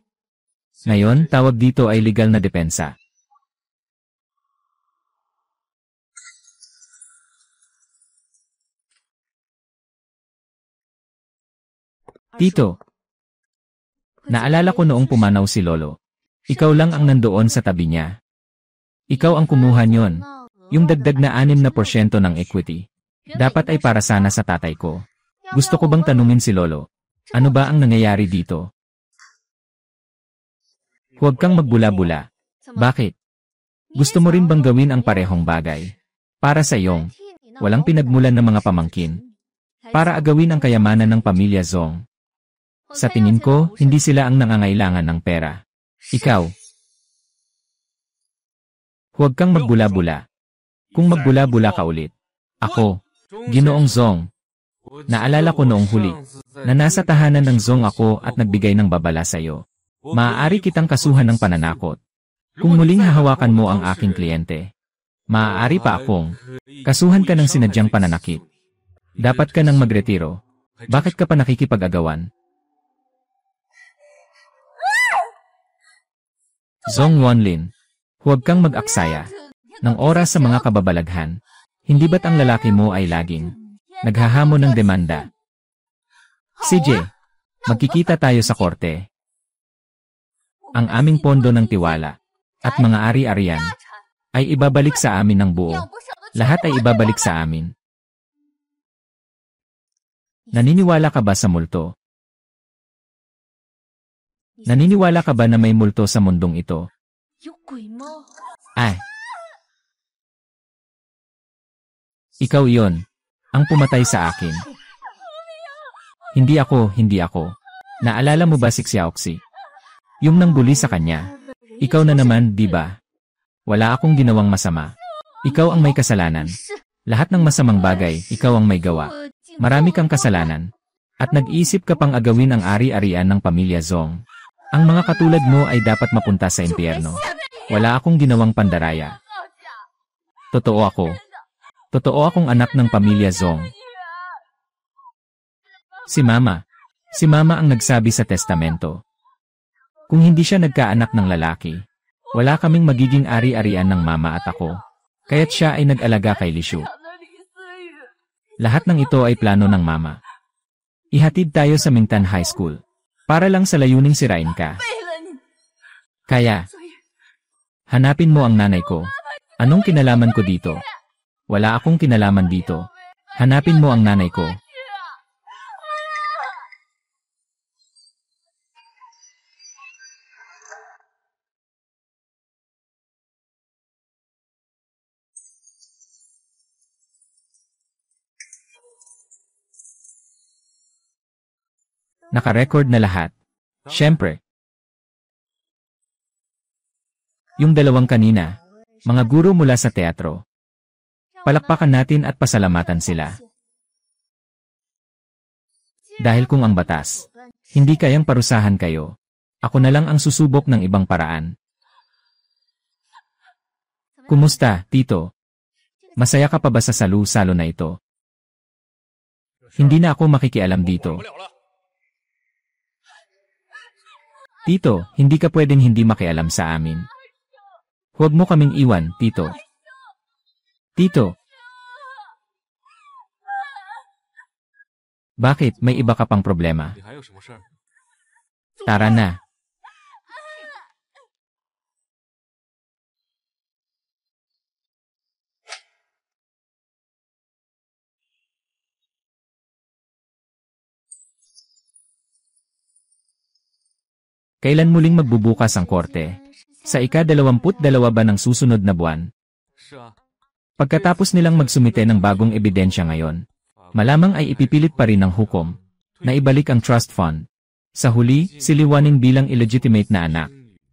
Ngayon, tawag dito ay legal na depensa. Tito, naalala ko noong pumanaw si Lolo. Ikaw lang ang nandoon sa tabi niya. Ikaw ang kumuha niyon. Yung dagdag na 6% ng equity. Dapat ay para sana sa tatay ko. Gusto ko bang tanungin si Lolo? Ano ba ang nangyayari dito? Huwag kang magbula-bula. Bakit? Gusto mo rin bang gawin ang parehong bagay? Para sa iyong walang pinagmulan ng mga pamangkin. Para agawin ang kayamanan ng pamilya Zong. Sa tingin ko, hindi sila ang nangangailangan ng pera. Ikaw. Huwag kang magbula-bula. Kung magbula-bula ka ulit. Ako, Ginoong Zong. Naalala ko noong huli, na nasa tahanan ng Zong ako at nagbigay ng babala sa iyo. Maaari kitang kasuhan ng pananakot. Kung muling hahawakan mo ang aking kliyente, maaari pa akong kasuhan ka ng sinadyang pananakit. Dapat ka nang magretiro. Bakit ka pa nakikipag-agawan? Zong Wanlin, huwag kang mag-aksaya ng oras sa mga kababalaghan. Hindi ba't ang lalaki mo ay laging naghahamon ng demanda? CJ, magkikita tayo sa korte. Ang aming pondo ng tiwala at mga ari-arian ay ibabalik sa amin ng buo. Lahat ay ibabalik sa amin. Naniniwala ka ba sa multo? Naniniwala ka ba na may multo sa mundong ito? Ay. Ikaw iyon, ang pumatay sa akin. Hindi ako. Naalala mo ba si Xiaoxi? Yung nangbuli sa kanya. Ikaw na naman, di ba? Wala akong ginawang masama. Ikaw ang may kasalanan. Lahat ng masamang bagay, ikaw ang may gawa. Marami kang kasalanan. At nag-iisip ka pang agawin ang ari-arian ng pamilya Zong. Ang mga katulad mo ay dapat mapunta sa impyerno. Wala akong ginawang pandaraya. Totoo ako. Totoo akong anak ng pamilya Zong. Si Mama. Si Mama ang nagsabi sa testamento. Kung hindi siya nagkaanak ng lalaki, wala kaming magiging ari-arian ng Mama at ako. Kaya't siya ay nag-alaga kay Lishu. Lahat ng ito ay plano ng Mama. Ihatid tayo sa Mingtan High School. Para lang sa layuning sirain ka. Kaya, hanapin mo ang nanay ko. Anong kinalaman ko dito? Wala akong kinalaman dito. Hanapin mo ang nanay ko. Naka-record na lahat. Siyempre. Yung dalawang kanina, mga guro mula sa teatro. Palakpakan natin at pasalamatan sila. Dahil kung ang batas, hindi kayang parusahan kayo, ako na lang ang susubok ng ibang paraan. Kumusta, Tito? Masaya ka pa ba sa salu-salo na ito? Hindi na ako makikialam dito. Tito, hindi ka pwedeng hindi makialam sa amin. Huwag mo kaming iwan, Tito. Tito. Bakit, may iba ka pang problema? 你还有什么事儿？ Tara na. Kailan muling magbubukas ang korte? Sa ika-22 ba ng susunod na buwan? 是啊， Pagkatapos nilang magsumite ng bagong ebidensya ngayon, malamang ay ipipilit pa rin ng hukom na ibalik ang trust fund. Sa huli, si Liwaning bilang illegitimate na anak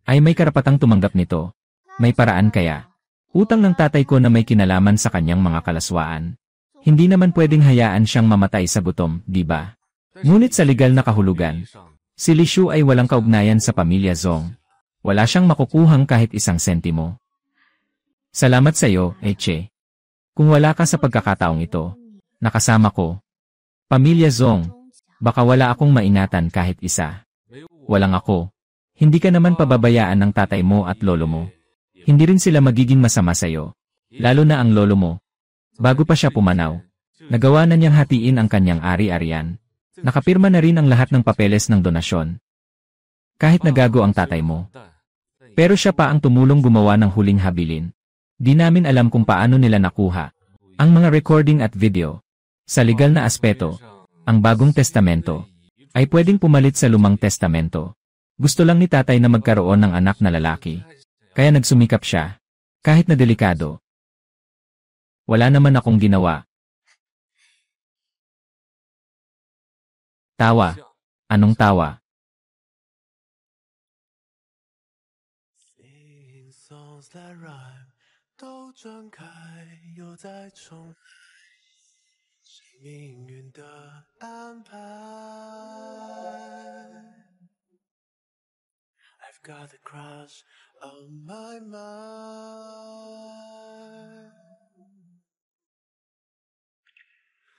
ay may karapatang tumanggap nito. May paraan kaya? Utang ng tatay ko na may kinalaman sa kanyang mga kalaswaan. Hindi naman pwedeng hayaan siyang mamatay sa gutom, di ba? Ngunit sa legal na kahulugan, si Li Shu ay walang kaugnayan sa pamilya Zong. Wala siyang makukuhang kahit isang sentimo. Salamat sa iyo, Eche. Kung wala ka sa pagkakataong ito, nakasama ko. Pamilya Zong, baka wala akong maingatan kahit isa. Walang ako. Hindi ka naman pababayaan ng tatay mo at lolo mo. Hindi rin sila magiging masama sa iyo. Lalo na ang lolo mo. Bago pa siya pumanaw, nagawa na niyang hatiin ang kanyang ari-arian. Nakapirma na rin ang lahat ng papeles ng donasyon. Kahit nagago ang tatay mo. Pero siya pa ang tumulong gumawa ng huling habilin. Di namin alam kung paano nila nakuha ang mga recording at video. Sa legal na aspeto, ang bagong testamento ay pwedeng pumalit sa lumang testamento. Gusto lang ni tatay na magkaroon ng anak na lalaki. Kaya nagsumikap siya. Kahit na delikado. Wala naman akong ginawa. Tawa. Anong tawa? 都睁开，又再重来，是命运的安排。I've got a crush on my mind。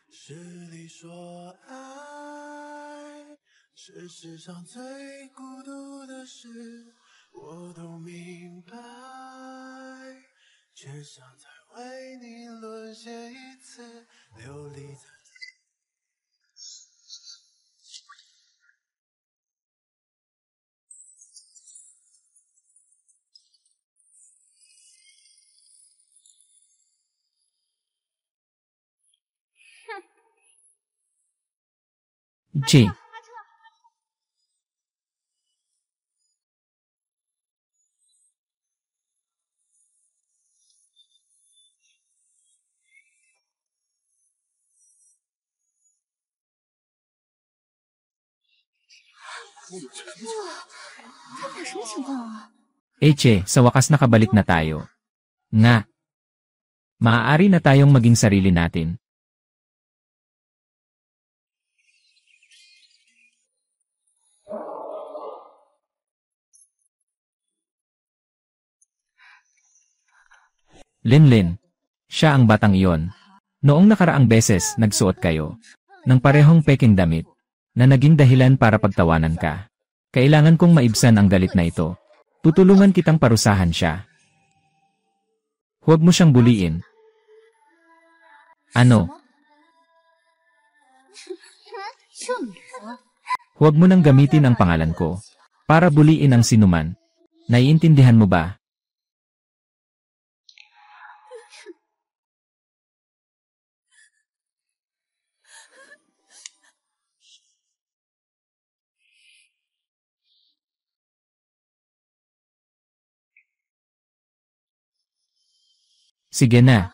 诗里说爱是世上最孤独的事，我都明白。 却想再为你沦陷一次，流离在。G. Eche, sa wakas nakabalik na tayo. Nga. Maaari na tayong maging sarili natin. Linlin. Siya ang batang iyon. Noong nakaraang beses, nagsuot kayo ng parehong peking damit na naging dahilan para pagtawanan ka. Kailangan kong maibsan ang galit na ito. Tutulungan kitang parusahan siya. Huwag mo siyang buliin. Ano? Huwag mo nang gamitin ang pangalan ko para buliin ang sinuman. Naiintindihan mo ba? Sige na.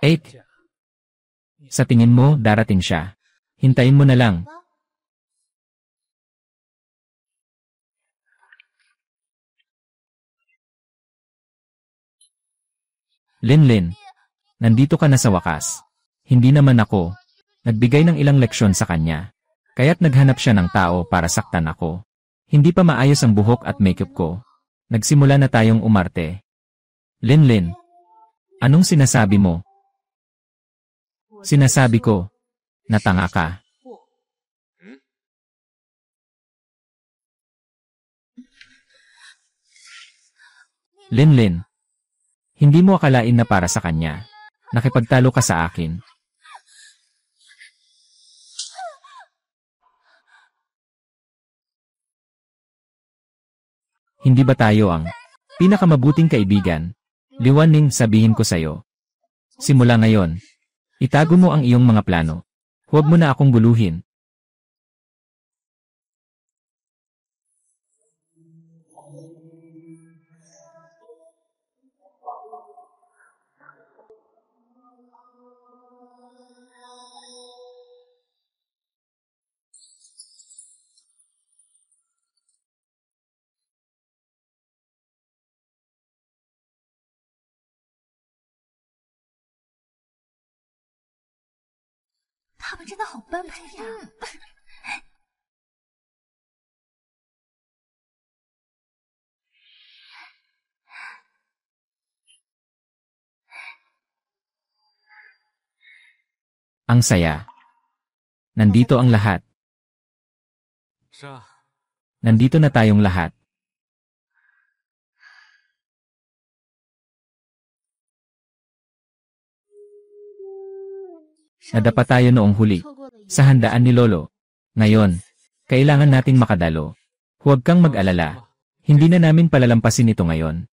Eight. Sa tingin mo, darating siya. Hintayin mo na lang. Linlin. Nandito ka na sa wakas. Hindi naman ako. Nagbigay ng ilang leksyon sa kanya. Kaya't naghanap siya ng tao para saktan ako. Hindi pa maayos ang buhok at makeup ko. Nagsimula na tayong umarte. Linlin, anong sinasabi mo? Sinasabi ko, natanga ka. Linlin, hindi mo akalain na para sa kanya. Nakipagtalo ka sa akin. Hindi ba tayo ang pinakamabuting kaibigan? Liwaning sabihin ko sa'yo. Simula ngayon, itago mo ang iyong mga plano. Huwag mo na akong guluhin.他们真的好般配呀！Ang saya. Nandito ang lahat. 是啊， Nandito na tayong lahat. Nadapa tayo noong huli, sa handaan ni Lolo. Ngayon, kailangan nating makadalo. Huwag kang mag-alala. Hindi na namin palalampasin ito ngayon.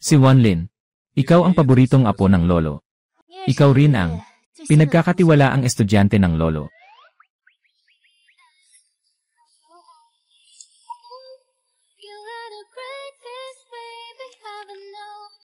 Si Wanlin, ikaw ang paboritong apo ng Lolo. Ikaw rin ang pinagkakatiwalaang estudyante ng Lolo.